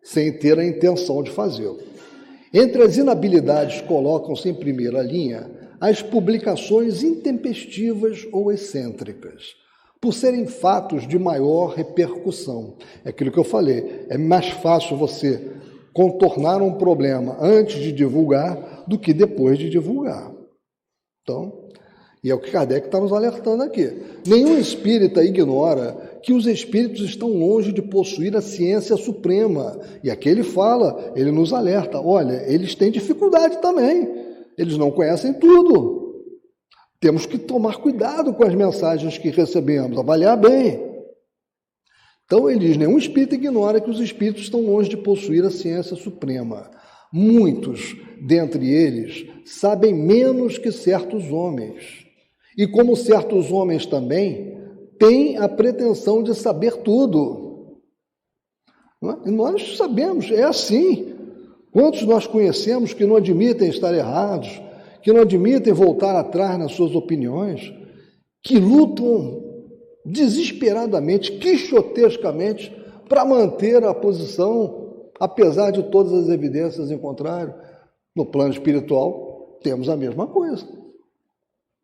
sem ter a intenção de fazê-lo. Entre as inabilidades colocam-se em primeira linha as publicações intempestivas ou excêntricas, por serem fatos de maior repercussão. É aquilo que eu falei, é mais fácil você contornar um problema antes de divulgar do que depois de divulgar. Então, e é o que Kardec está nos alertando aqui. Nenhum espírita ignora que os espíritos estão longe de possuir a ciência suprema. E aqui ele fala, ele nos alerta, olha, eles têm dificuldade também, eles não conhecem tudo. Temos que tomar cuidado com as mensagens que recebemos, avaliar bem. Então ele diz, nenhum espírita ignora que os espíritos estão longe de possuir a ciência suprema. Muitos, dentre eles, sabem menos que certos homens. E como certos homens também, têm a pretensão de saber tudo. E nós sabemos, é assim. Quantos nós conhecemos que não admitem estar errados, que não admitem voltar atrás nas suas opiniões, que lutam desesperadamente, quixotescamente, para manter a posição, apesar de todas as evidências em contrário? No plano espiritual, temos a mesma coisa.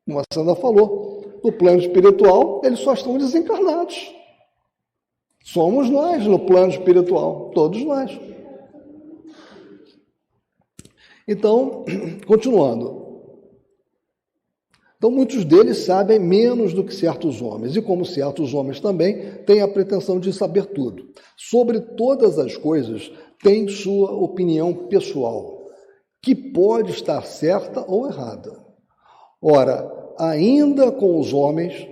Como a Sandra falou, no plano espiritual, eles só estão desencarnados. Somos nós no plano espiritual, todos nós. Então, continuando. Então, muitos deles sabem menos do que certos homens, e como certos homens também têm a pretensão de saber tudo. Sobre todas as coisas, têm sua opinião pessoal, que pode estar certa ou errada. Ora, ainda com os homens,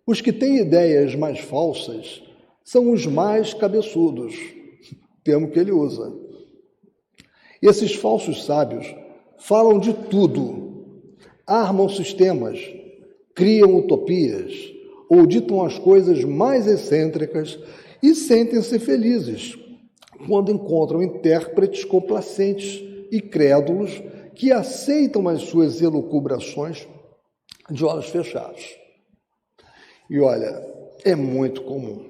Os que têm ideias mais falsas são os mais cabeçudos, termo que ele usa. Esses falsos sábios falam de tudo, armam sistemas, criam utopias ou ditam as coisas mais excêntricas e sentem-se felizes quando encontram intérpretes complacentes e crédulos que aceitam as suas elucubrações de olhos fechados. E olha, é muito comum.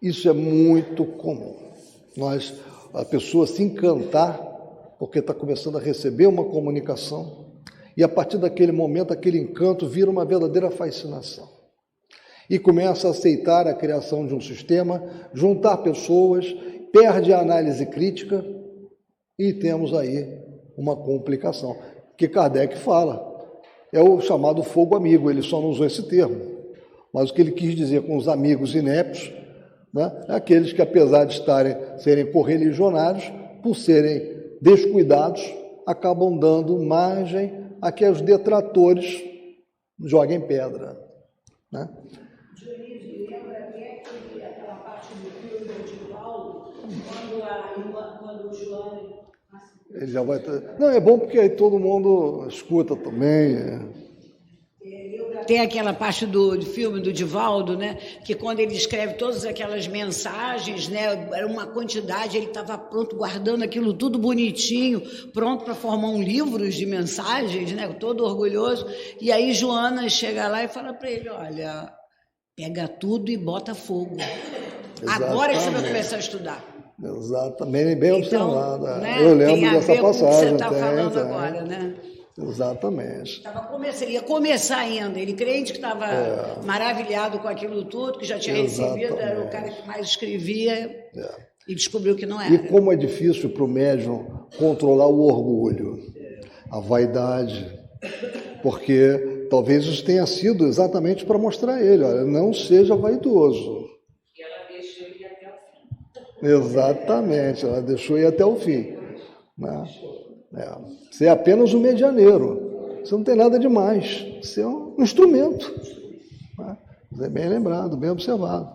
Isso é muito comum. A pessoa se encantar porque está começando a receber uma comunicação e a partir daquele momento, aquele encanto vira uma verdadeira fascinação. E começa a aceitar a criação de um sistema, juntar pessoas, perde a análise crítica e temos aí uma complicação. Que Kardec fala, é o chamado fogo amigo, ele só não usou esse termo. Mas o que ele quis dizer com os amigos ineptos, né, é aqueles que, apesar de serem correligionários, por serem descuidados, acabam dando margem a que os detratores joguem pedra. Né? Aquela parte do filme de Paulo, quando o João... Ele já vai ter... Não, é bom porque aí todo mundo escuta também. Tem aquela parte do filme do Divaldo, né? Que quando ele escreve todas aquelas mensagens, né? Era uma quantidade, ele estava pronto, guardando aquilo tudo bonitinho, pronto para formar um livro de mensagens, né? Todo orgulhoso. E aí Joana chega lá e fala para ele, olha, pega tudo e bota fogo. Exatamente. Agora que você vai começar a estudar. Exatamente, bem observado. Né, eu lembro dessa passagem. Com o que você está falando agora, né? Exatamente. Ele ia começar ainda, ele crente que estava maravilhado com aquilo tudo, que já tinha recebido, era o cara que mais escrevia e descobriu que não era. E como é difícil para o médium controlar o orgulho, a vaidade, porque talvez isso tenha sido exatamente para mostrar a ele, olha, não seja vaidoso. Exatamente, ela deixou ir até o fim. Né? Você é apenas um medianeiro, você não tem nada demais, você é um instrumento. Né? É bem lembrado, bem observado.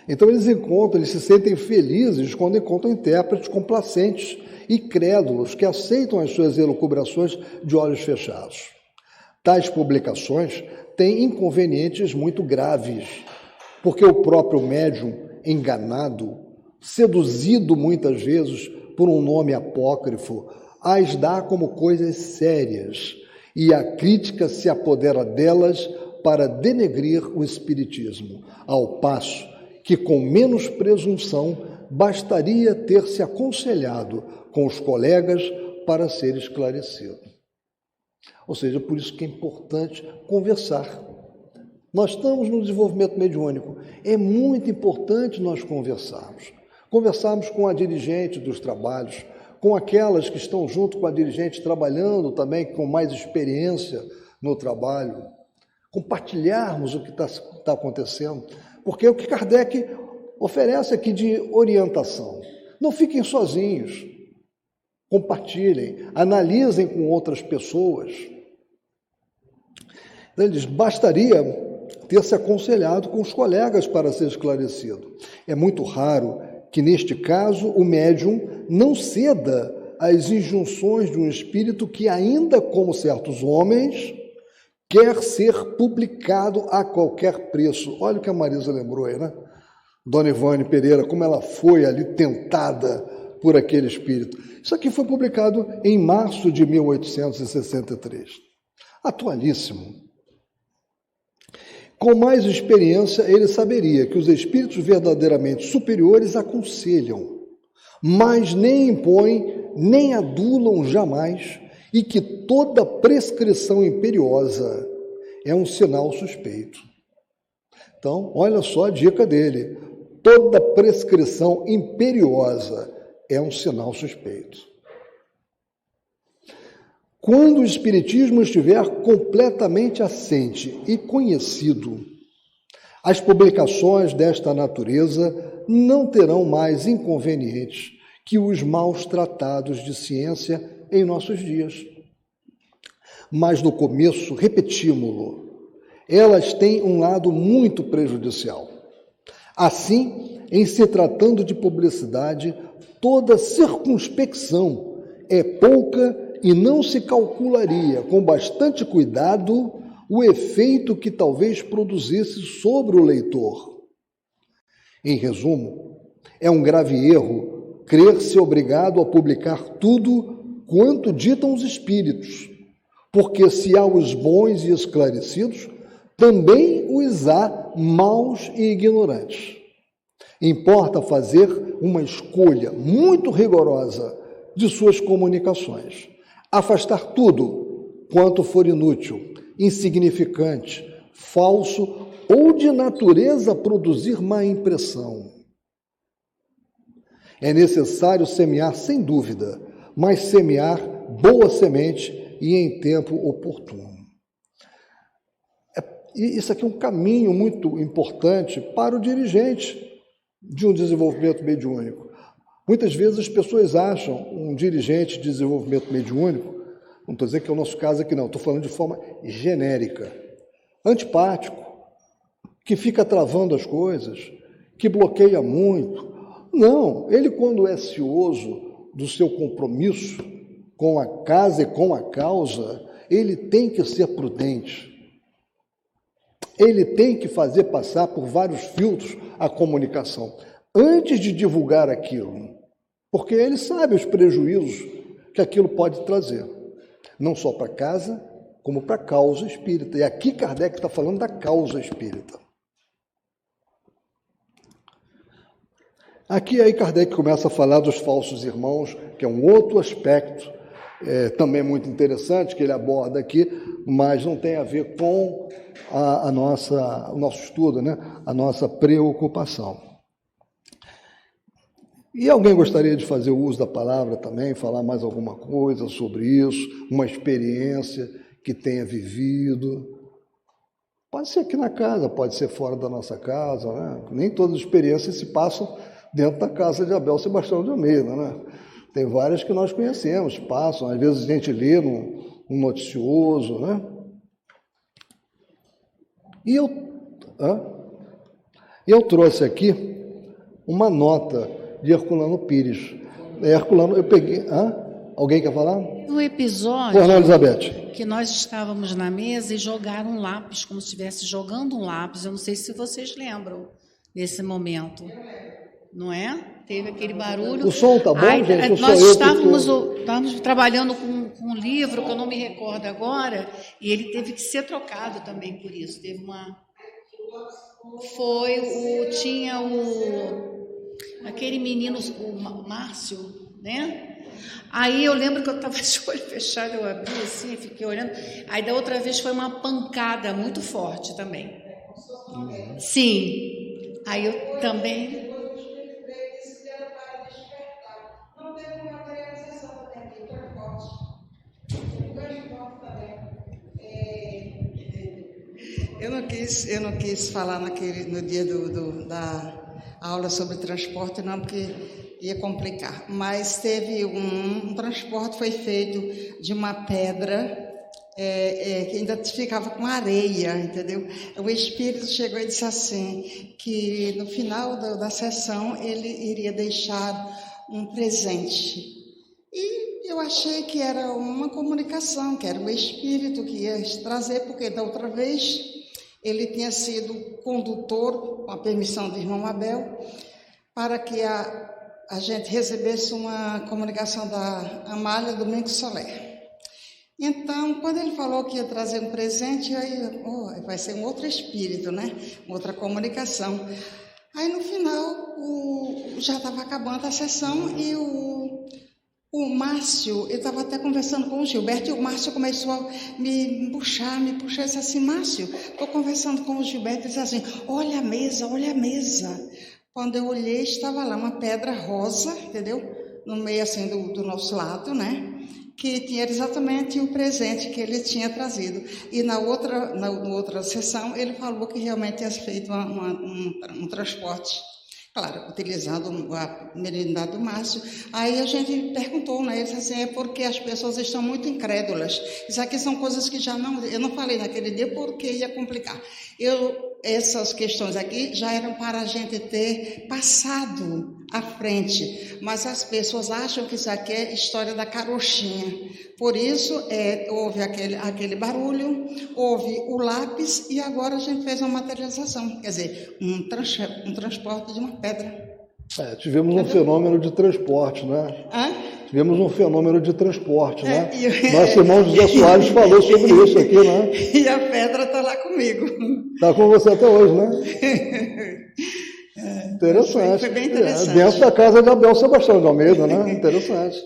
Então eles se sentem felizes quando encontram intérpretes complacentes e crédulos que aceitam as suas elucubrações de olhos fechados. Tais publicações têm inconvenientes muito graves, porque o próprio médium enganado, seduzido muitas vezes por um nome apócrifo, as dá como coisas sérias, e a crítica se apodera delas para denegrir o espiritismo, ao passo que, com menos presunção, bastaria ter se aconselhado com os colegas para ser esclarecido. Ou seja, por isso que é importante conversar. Nós estamos no desenvolvimento mediúnico. É muito importante nós conversarmos. Conversarmos com a dirigente dos trabalhos, com aquelas que estão junto com a dirigente trabalhando também com mais experiência no trabalho. Compartilharmos o que está acontecendo. Porque é o que Kardec oferece aqui de orientação. Não fiquem sozinhos. Compartilhem, analisem com outras pessoas. Então, ele diz, bastaria ter se aconselhado com os colegas para ser esclarecido. É muito raro que, neste caso, o médium não ceda às injunções de um espírito que, ainda como certos homens, quer ser publicado a qualquer preço. Olha o que a Marisa lembrou aí, né? Dona Ivane Pereira, como ela foi ali tentada por aquele espírito. Isso aqui foi publicado em março de 1863. Atualíssimo. Com mais experiência, ele saberia que os espíritos verdadeiramente superiores aconselham, mas nem impõem, nem adulam jamais, e que toda prescrição imperiosa é um sinal suspeito. Então, olha só a dica dele. Toda prescrição imperiosa é um sinal suspeito. Quando o espiritismo estiver completamente assente e conhecido, as publicações desta natureza não terão mais inconvenientes que os maus tratados de ciência em nossos dias. Mas no começo, repetimos-lo, elas têm um lado muito prejudicial. Assim, em se tratando de publicidade, toda circunspecção é pouca e não se calcularia com bastante cuidado o efeito que talvez produzisse sobre o leitor. Em resumo, é um grave erro crer-se obrigado a publicar tudo quanto ditam os espíritos, porque se há os bons e esclarecidos, também os há maus e ignorantes. Importa fazer uma escolha muito rigorosa de suas comunicações, afastar tudo quanto for inútil, insignificante, falso ou de natureza a produzir má impressão. É necessário semear sem dúvida, mas semear boa semente e em tempo oportuno. Isso aqui é um caminho muito importante para o dirigente de um desenvolvimento mediúnico. Muitas vezes as pessoas acham um dirigente de desenvolvimento mediúnico, não estou dizendo que é o nosso caso aqui não, estou falando de forma genérica, antipático, que fica travando as coisas, que bloqueia muito. Não, ele quando é cioso do seu compromisso com a casa e com a causa, ele tem que ser prudente. Ele tem que fazer passar por vários filtros a comunicação, antes de divulgar aquilo, porque ele sabe os prejuízos que aquilo pode trazer, não só para casa, como para a causa espírita. E aqui Kardec está falando da causa espírita. Aqui aí Kardec começa a falar dos falsos irmãos, que é um outro aspecto também muito interessante, que ele aborda aqui, mas não tem a ver com o nosso estudo, né? A nossa preocupação. E alguém gostaria de fazer uso da palavra também, falar mais alguma coisa sobre isso, uma experiência que tenha vivido? Pode ser aqui na casa, pode ser fora da nossa casa, né? Nem todas as experiências se passam dentro da casa de Abel Sebastião de Almeida, né? Tem várias que nós conhecemos, passam, às vezes a gente lê num noticioso, né? E eu trouxe aqui uma nota de Herculano Pires. Herculano, eu peguei... Alguém quer falar? No episódio Porra, Elizabeth, que nós estávamos na mesa e jogaram um lápis, como se estivesse jogando um lápis. Eu não sei se vocês lembram desse momento. Não é? Teve aquele barulho. O som tá bom, gente? Nós estávamos trabalhando com um livro que eu não me recordo agora, e ele teve que ser trocado também por isso. Teve tinha aquele menino, o Márcio, né? Aí eu lembro que eu estava de olho fechado, eu abri assim, fiquei olhando. Aí da outra vez foi uma pancada muito forte também. Sim. Aí eu também... Eu não quis falar no dia da aula sobre transporte, não, porque ia complicar. Mas teve um transporte, foi feito de uma pedra que ainda ficava com areia, entendeu? O espírito chegou e disse assim, que no final da sessão ele iria deixar um presente. E eu achei que era uma comunicação, que era o espírito que ia trazer, porque da outra vez ele tinha sido condutor, com a permissão do irmão Abel, para que a gente recebesse uma comunicação da Amália Domingos Soler. Então, quando ele falou que ia trazer um presente, aí vai ser um outro espírito, né? Outra comunicação. Aí, no final, já estava acabando a sessão e o Márcio, eu estava até conversando com o Gilberto, e o Márcio começou a me puxar, disse assim, Márcio, estou conversando com o Gilberto, e disse assim, olha a mesa, olha a mesa. Quando eu olhei, estava lá uma pedra rosa, entendeu? No meio assim do nosso lado, né? Que tinha exatamente o presente que ele tinha trazido. E na outra sessão, ele falou que realmente tinha feito um transporte. Claro, utilizando a mediunidade do Márcio. Aí a gente perguntou, né? Ele disse assim, é porque as pessoas estão muito incrédulas. Isso aqui são coisas que eu não falei naquele dia porque ia complicar. Essas questões aqui já eram para a gente ter passado à frente, mas as pessoas acham que isso aqui é história da carochinha. Por isso, houve aquele barulho, houve o lápis e agora a gente fez uma materialização, quer dizer, um transporte de uma pedra. Tivemos um fenômeno de transporte, né? Tivemos um fenômeno de transporte, né? Nosso irmão José Soares falou sobre isso aqui, né? E a pedra está lá comigo. Está com você até hoje, né? Interessante. Foi bem interessante. Dentro da casa de Abel Sebastião de Almeida, né? Interessante.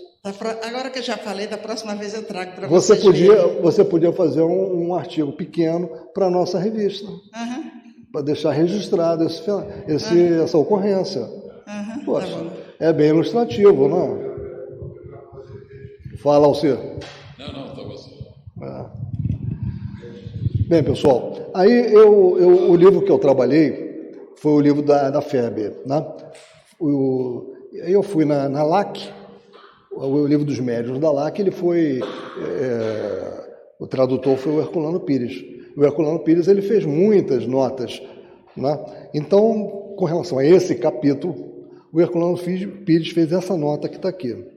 Agora que eu já falei, da próxima vez eu trago para você. Você podia fazer um artigo pequeno para a nossa revista. Para deixar registrado essa ocorrência. Poxa, tá, é bem ilustrativo, né? Fala, Alcir. Não, tá você. Bem, pessoal, aí o livro que eu trabalhei foi o livro da FEB, né? Eu fui na LAC, o livro dos médiuns da LAC, ele foi, o tradutor foi o Herculano Pires. O Herculano Pires, ele fez muitas notas, né? Então, com relação a esse capítulo, o Herculano Pires fez essa nota que está aqui.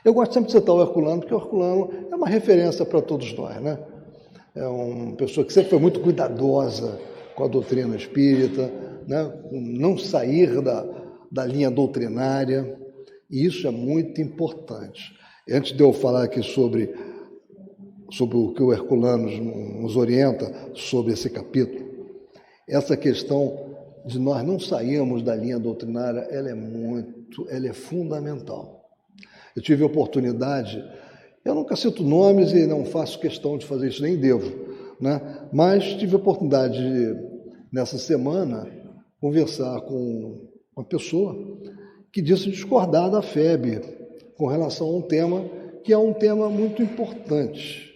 Eu gosto sempre de citar o Herculano, porque o Herculano é uma referência para todos nós, né? É uma pessoa que sempre foi muito cuidadosa com a doutrina espírita, né? Não sair da linha doutrinária, e isso é muito importante. Antes de eu falar aqui sobre o que o Herculano nos orienta sobre esse capítulo, essa questão de nós não sairmos da linha doutrinária, ela é fundamental. Eu tive a oportunidade, eu nunca cito nomes e não faço questão de fazer isso, nem devo, né? Mas tive a oportunidade de, nessa semana, conversar com uma pessoa que disse discordar da FEB com relação a um tema que é um tema muito importante,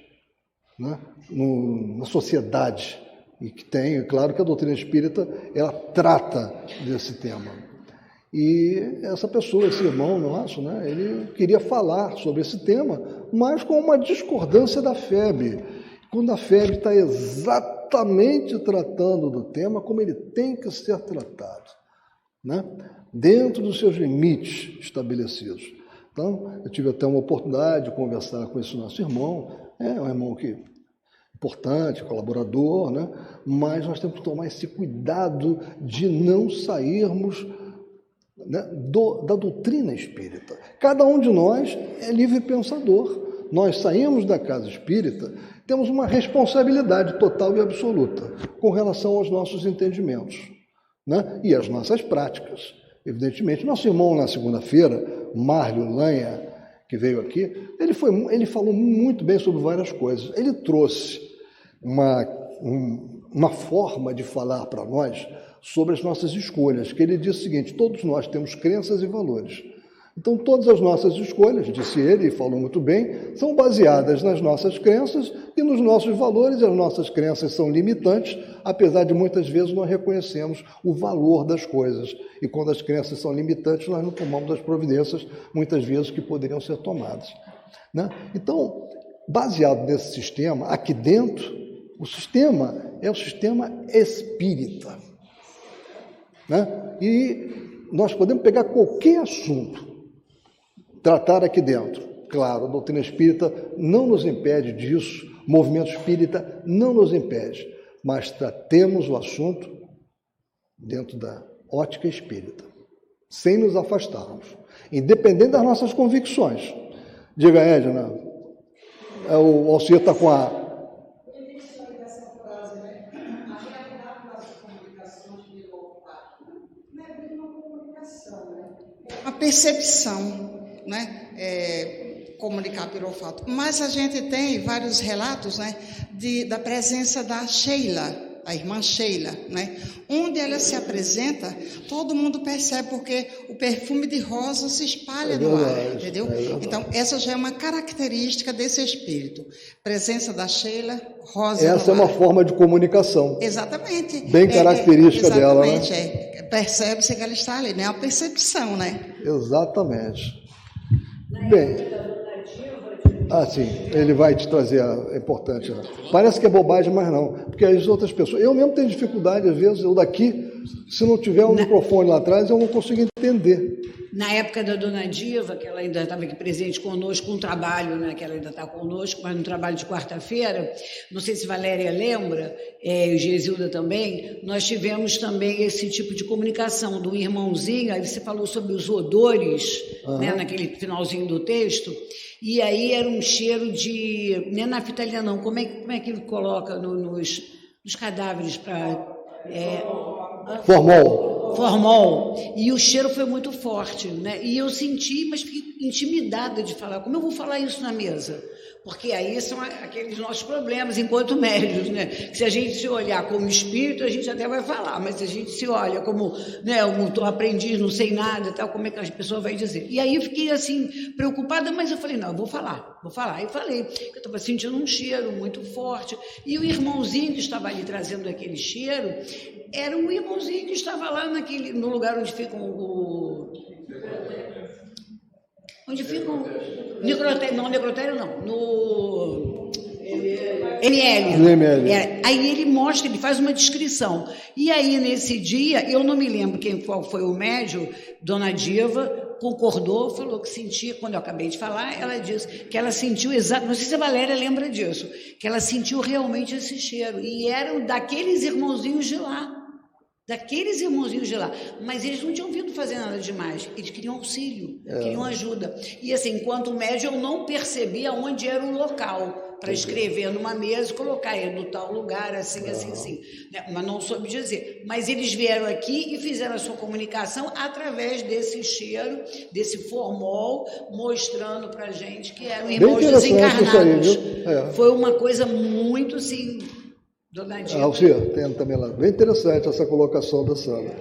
né? Na sociedade, e que tem, claro que a doutrina espírita, ela trata desse tema. E essa pessoa, esse irmão nosso, né, ele queria falar sobre esse tema, mas com uma discordância da FEB, quando a FEB está exatamente tratando do tema como ele tem que ser tratado, né, dentro dos seus limites estabelecidos. Então, eu tive até uma oportunidade de conversar com esse nosso irmão, um irmão importante, colaborador, né, mas nós temos que tomar esse cuidado de não sairmos, né, da doutrina espírita. Cada um de nós é livre pensador. Nós saímos da casa espírita, temos uma responsabilidade total e absoluta com relação aos nossos entendimentos, né, e às nossas práticas. Evidentemente, nosso irmão na segunda-feira, Márlio Lanha, que veio aqui, ele falou muito bem sobre várias coisas. Ele trouxe uma forma de falar para nós sobre as nossas escolhas, que ele disse o seguinte: todos nós temos crenças e valores. Então, todas as nossas escolhas, disse ele, e falou muito bem, são baseadas nas nossas crenças e nos nossos valores, e as nossas crenças são limitantes, apesar de muitas vezes nós reconhecemos o valor das coisas. E quando as crenças são limitantes, nós não tomamos as providências, muitas vezes, que poderiam ser tomadas, né? Então, baseado nesse sistema, aqui dentro, o sistema é o sistema espírita, né? E nós podemos pegar qualquer assunto, tratar aqui dentro. Claro, a doutrina espírita não nos impede disso, o movimento espírita não nos impede, mas tratemos o assunto dentro da ótica espírita, sem nos afastarmos, independente das nossas convicções. Diga, Edna, o Alcir está com a... A percepção, né? Comunicar pelo olfato. Mas a gente tem vários relatos, né, da presença da Sheila, a irmã Sheila, né? Onde ela se apresenta, todo mundo percebe, porque o perfume de rosa se espalha no ar, entendeu? Então, essa já é uma característica desse espírito. Presença da Sheila, rosa Essa é no uma ar. forma de comunicação. Exatamente. Bem característica dela, né? Exatamente, percebe-se que ela está ali, né? A percepção, né? Exatamente. Bem... sim, ele vai te trazer, é importante. Né? Parece que é bobagem, mas não. Porque as outras pessoas... Eu mesmo tenho dificuldade, às vezes, eu daqui, se não tiver um microfone lá atrás, eu não consigo entender. Na época da Dona Diva, que ela ainda estava aqui presente conosco, um trabalho, né, que ela ainda está conosco, mas no trabalho de quarta-feira, não sei se Valéria lembra, e Gesilda também, nós tivemos também esse tipo de comunicação do irmãozinho, aí você falou sobre os odores, né, naquele finalzinho do texto, e aí era um cheiro de... Nem naftalina não, como é que ele coloca nos cadáveres para... Formol. E o cheiro foi muito forte, né? E eu senti, mas fiquei intimidada de falar. Como eu vou falar isso na mesa? Porque aí são aqueles nossos problemas enquanto médios, né? Que se a gente se olhar como espírito, a gente até vai falar, mas se a gente se olha como, né, um aprendiz, não sei nada e tal, como é que a pessoa vai dizer? E aí eu fiquei assim, preocupada, mas eu falei, não, eu vou falar. E falei, eu estava sentindo um cheiro muito forte. E o irmãozinho que estava ali trazendo aquele cheiro, era um irmãozinho que estava lá no lugar onde ficam necrotério não, no ML. Aí ele mostra, ele faz uma descrição. E aí, nesse dia, eu não me lembro qual foi o médium, Dona Diva concordou, falou que sentia, quando eu acabei de falar, ela disse que ela sentiu exato, não sei se a Valéria lembra disso, que ela sentiu realmente esse cheiro. E eram daqueles irmãozinhos de lá. Mas eles não tinham vindo fazer nada demais, eles queriam auxílio, queriam ajuda. E assim, enquanto médium, eu não percebia onde era o local para escrever numa mesa e colocar ele no tal lugar, assim, né? Mas não soube dizer. Mas eles vieram aqui e fizeram a sua comunicação através desse cheiro, desse formol, mostrando para a gente que eram irmãos desencarnados. Foi uma coisa muito, assim... Alcia, tem também lá. Bem interessante essa colocação da Sandra.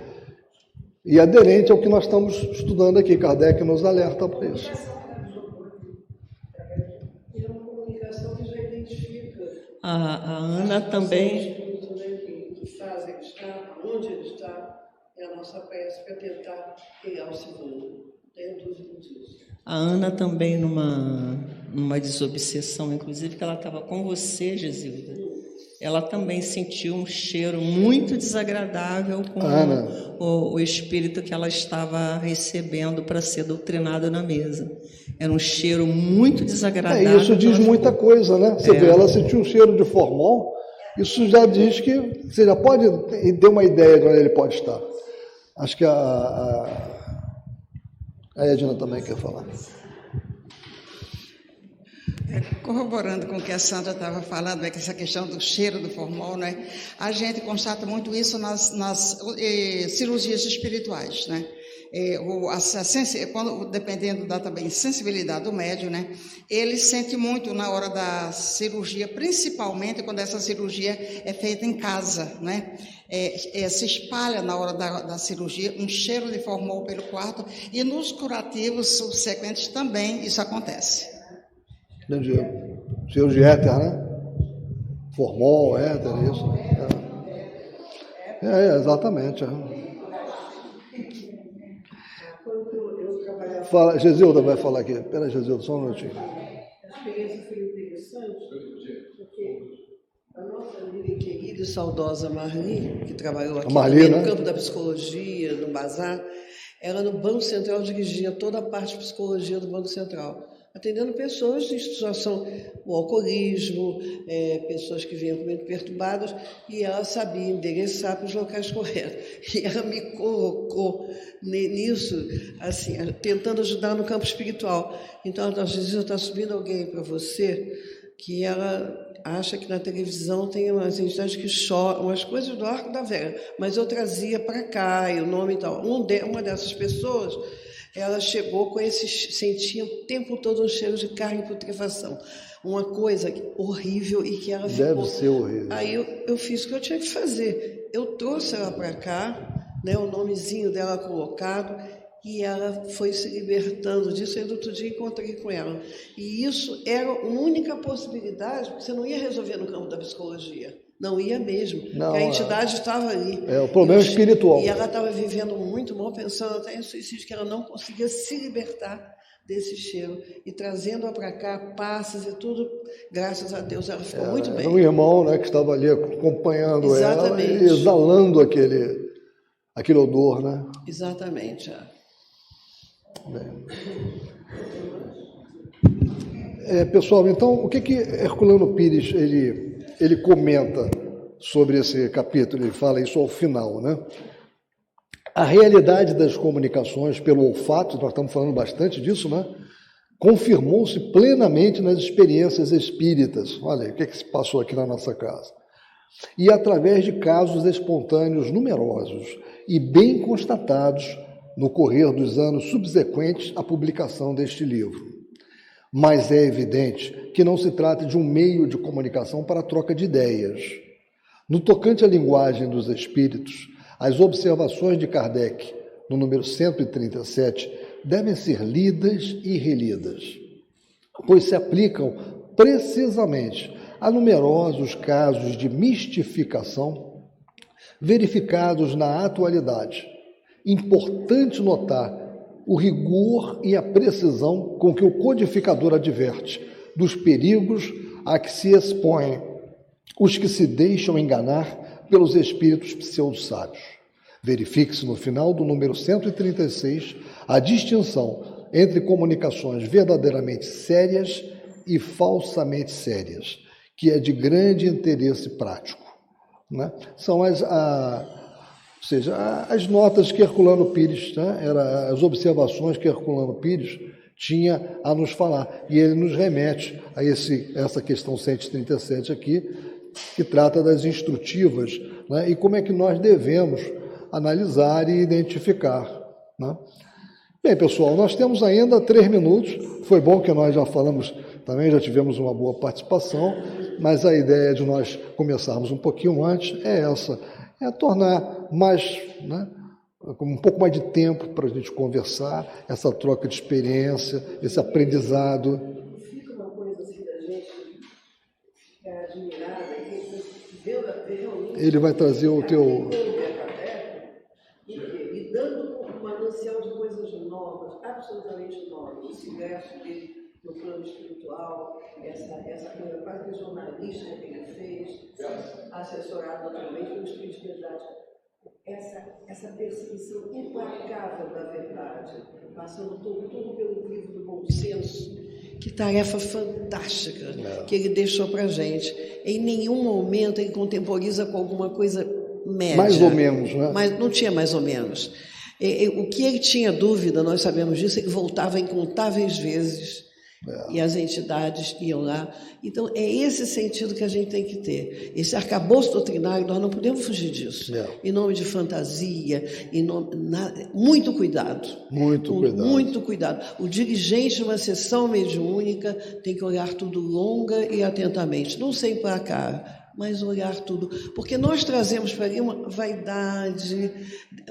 E aderente ao que nós estamos estudando aqui, Kardec nos alerta para isso. É uma comunicação que já identifica. A Ana também. Que fase ele está, onde ele está, é a nossa prece para tentar criar o segundo. Tenho dúvida disso. A Ana também, numa desobsessão, inclusive, que ela estava com você, Gesilda. Ela também sentiu um cheiro muito desagradável com o espírito que ela estava recebendo para ser doutrinada na mesa. Era um cheiro muito desagradável. Isso diz muita coisa, né? Você vê, ela sentiu um cheiro de formol, isso já diz que você já pode ter uma ideia de onde ele pode estar. Acho que a Edna também quer falar. Corroborando com o que a Sandra estava falando, que essa questão do cheiro do formol, né? A gente constata muito isso nas cirurgias espirituais, né? Dependendo da também sensibilidade do médium, né? Ele sente muito na hora da cirurgia, principalmente quando essa cirurgia é feita em casa, né? Se espalha na hora da cirurgia um cheiro de formol pelo quarto, e nos curativos subsequentes também isso acontece. Entendi. Cheiro de éter, né? Formol, éter, isso. Exatamente. Fala, Gesilda vai falar aqui. Espera aí, Gesilda, só um minutinho. A experiência foi interessante, porque a nossa querida e saudosa Marli, que trabalhou aqui no campo da psicologia, no Bazar, ela no Banco Central dirigia toda a parte de psicologia do Banco Central, atendendo pessoas em situação, o alcoolismo, pessoas que vinham muito perturbadas, e ela sabia endereçar para os locais corretos. E ela me colocou nisso, assim, tentando ajudar no campo espiritual. Então, às vezes, está subindo alguém para você que ela acha que na televisão tem umas entidades que choram, umas coisas do Arco da Velha, mas eu trazia para cá, e o nome e tal. Uma dessas pessoas ela chegou com sentia o tempo todo um cheiro de carne e putrefação. Uma coisa horrível e que ela ficou... Deve ser horrível. Aí eu fiz o que eu tinha que fazer. Eu trouxe ela para cá, né, o nomezinho dela colocado, e ela foi se libertando disso. Aí, no outro dia, encontrei com ela. E isso era a única possibilidade, porque você não ia resolver no campo da psicologia. Não ia mesmo, porque a entidade estava ali. É o problema espiritual. E ela estava vivendo muito mal, pensando até em suicídio, que ela não conseguia se libertar desse cheiro. E trazendo-a para cá, passes e tudo, graças a Deus, ela ficou muito bem. Um irmão, né, que estava ali acompanhando Exatamente. ela e exalando aquele odor, né? Exatamente. Pessoal, então, o que Herculano Pires ele comenta sobre esse capítulo? Ele fala isso ao final, né? A realidade das comunicações pelo olfato, nós estamos falando bastante disso, né? Confirmou-se plenamente nas experiências espíritas. Olha aí, o que se passou aqui na nossa casa? E através de casos espontâneos numerosos e bem constatados no correr dos anos subsequentes à publicação deste livro. Mas é evidente que não se trata de um meio de comunicação para a troca de ideias. No tocante à linguagem dos espíritos, as observações de Kardec, no número 137, devem ser lidas e relidas, pois se aplicam precisamente a numerosos casos de mistificação verificados na atualidade. Importante notar o rigor e a precisão com que o codificador adverte dos perigos a que se expõem os que se deixam enganar pelos espíritos pseudo-sábios. Verifique-se no final do número 136 a distinção entre comunicações verdadeiramente sérias e falsamente sérias, que é de grande interesse prático, né? São as notas que Herculano Pires, né, as observações que Herculano Pires tinha a nos falar. E ele nos remete a essa questão 137 aqui, que trata das instrutivas, né, e como é que nós devemos analisar e identificar, né? Bem, pessoal, nós temos ainda 3 minutos. Foi bom que nós já falamos também, já tivemos uma boa participação, mas a ideia de nós começarmos um pouquinho antes é essa, é tornar mais, né, com um pouco mais de tempo para a gente conversar, essa troca de experiência, esse aprendizado. Fica uma coisa assim da gente ficar admirada, ele vai trazer o teu... E dando um manancial de coisas novas, absolutamente novas, esse verso dele no plano espiritual, essa coisa quase jornalística que ele fez, assessorado naturalmente pelo Espírito de Verdade. Essa perseguição implacável da verdade, passando tudo pelo livro do bom senso. Que tarefa fantástica que ele deixou para a gente. Em nenhum momento ele contemporiza com alguma coisa média. Mais ou menos, né? Mas não tinha mais ou menos. O que ele tinha dúvida, nós sabemos disso, ele voltava incontáveis vezes. E as entidades iam lá. Então, é esse sentido que a gente tem que ter. Esse arcabouço doutrinário, nós não podemos fugir disso. Em nome de fantasia, muito cuidado. Muito cuidado. O dirigente de uma sessão mediúnica tem que olhar tudo longa e atentamente. Não sem pôr a cara, mas olhar tudo. Porque nós trazemos para ali uma vaidade,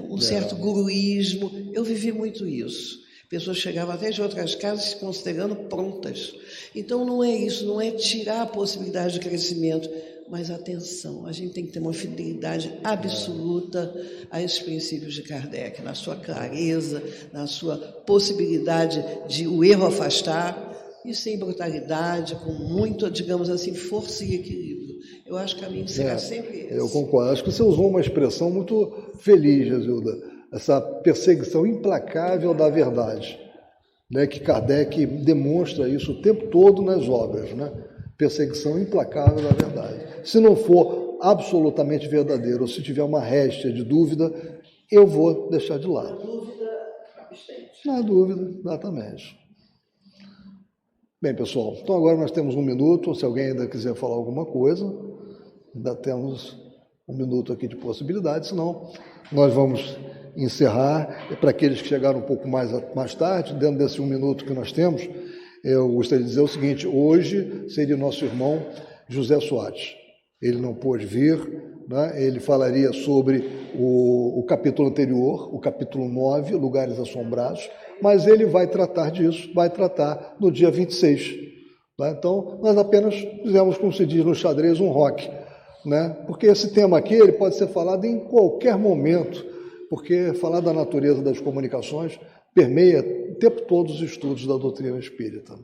um certo guruísmo. Eu vivi muito isso. Pessoas chegavam até de outras casas se considerando prontas. Então, não é isso, não é tirar a possibilidade de crescimento, mas atenção, a gente tem que ter uma fidelidade absoluta a esses princípios de Kardec, na sua clareza, na sua possibilidade de o erro afastar, e sem brutalidade, com muito, digamos assim, força e equilíbrio. Eu acho que o caminho será sempre esse. Eu concordo. Acho que você usou uma expressão muito feliz, Jesuída. Essa perseguição implacável da verdade, né, que Kardec demonstra isso o tempo todo nas obras, né? Perseguição implacável da verdade. Se não for absolutamente verdadeiro, ou se tiver uma réstia de dúvida, eu vou deixar de lado. Na dúvida, abstente. Na dúvida, exatamente. Bem, pessoal, então agora nós temos 1 minuto, se alguém ainda quiser falar alguma coisa, ainda temos 1 minuto aqui de possibilidade, senão nós vamos encerrar. Para aqueles que chegaram um pouco mais tarde, dentro desse 1 minuto que nós temos, eu gostaria de dizer o seguinte: hoje seria nosso irmão José Soares. Ele não pôde vir, né? Ele falaria sobre o capítulo anterior, o capítulo 9, Lugares Assombrados, mas ele vai tratar disso, vai tratar no dia 26. Né? Então, nós apenas fizemos, como se diz no xadrez, um rock, né? Porque esse tema aqui ele pode ser falado em qualquer momento, porque falar da natureza das comunicações permeia o tempo todo os estudos da doutrina espírita.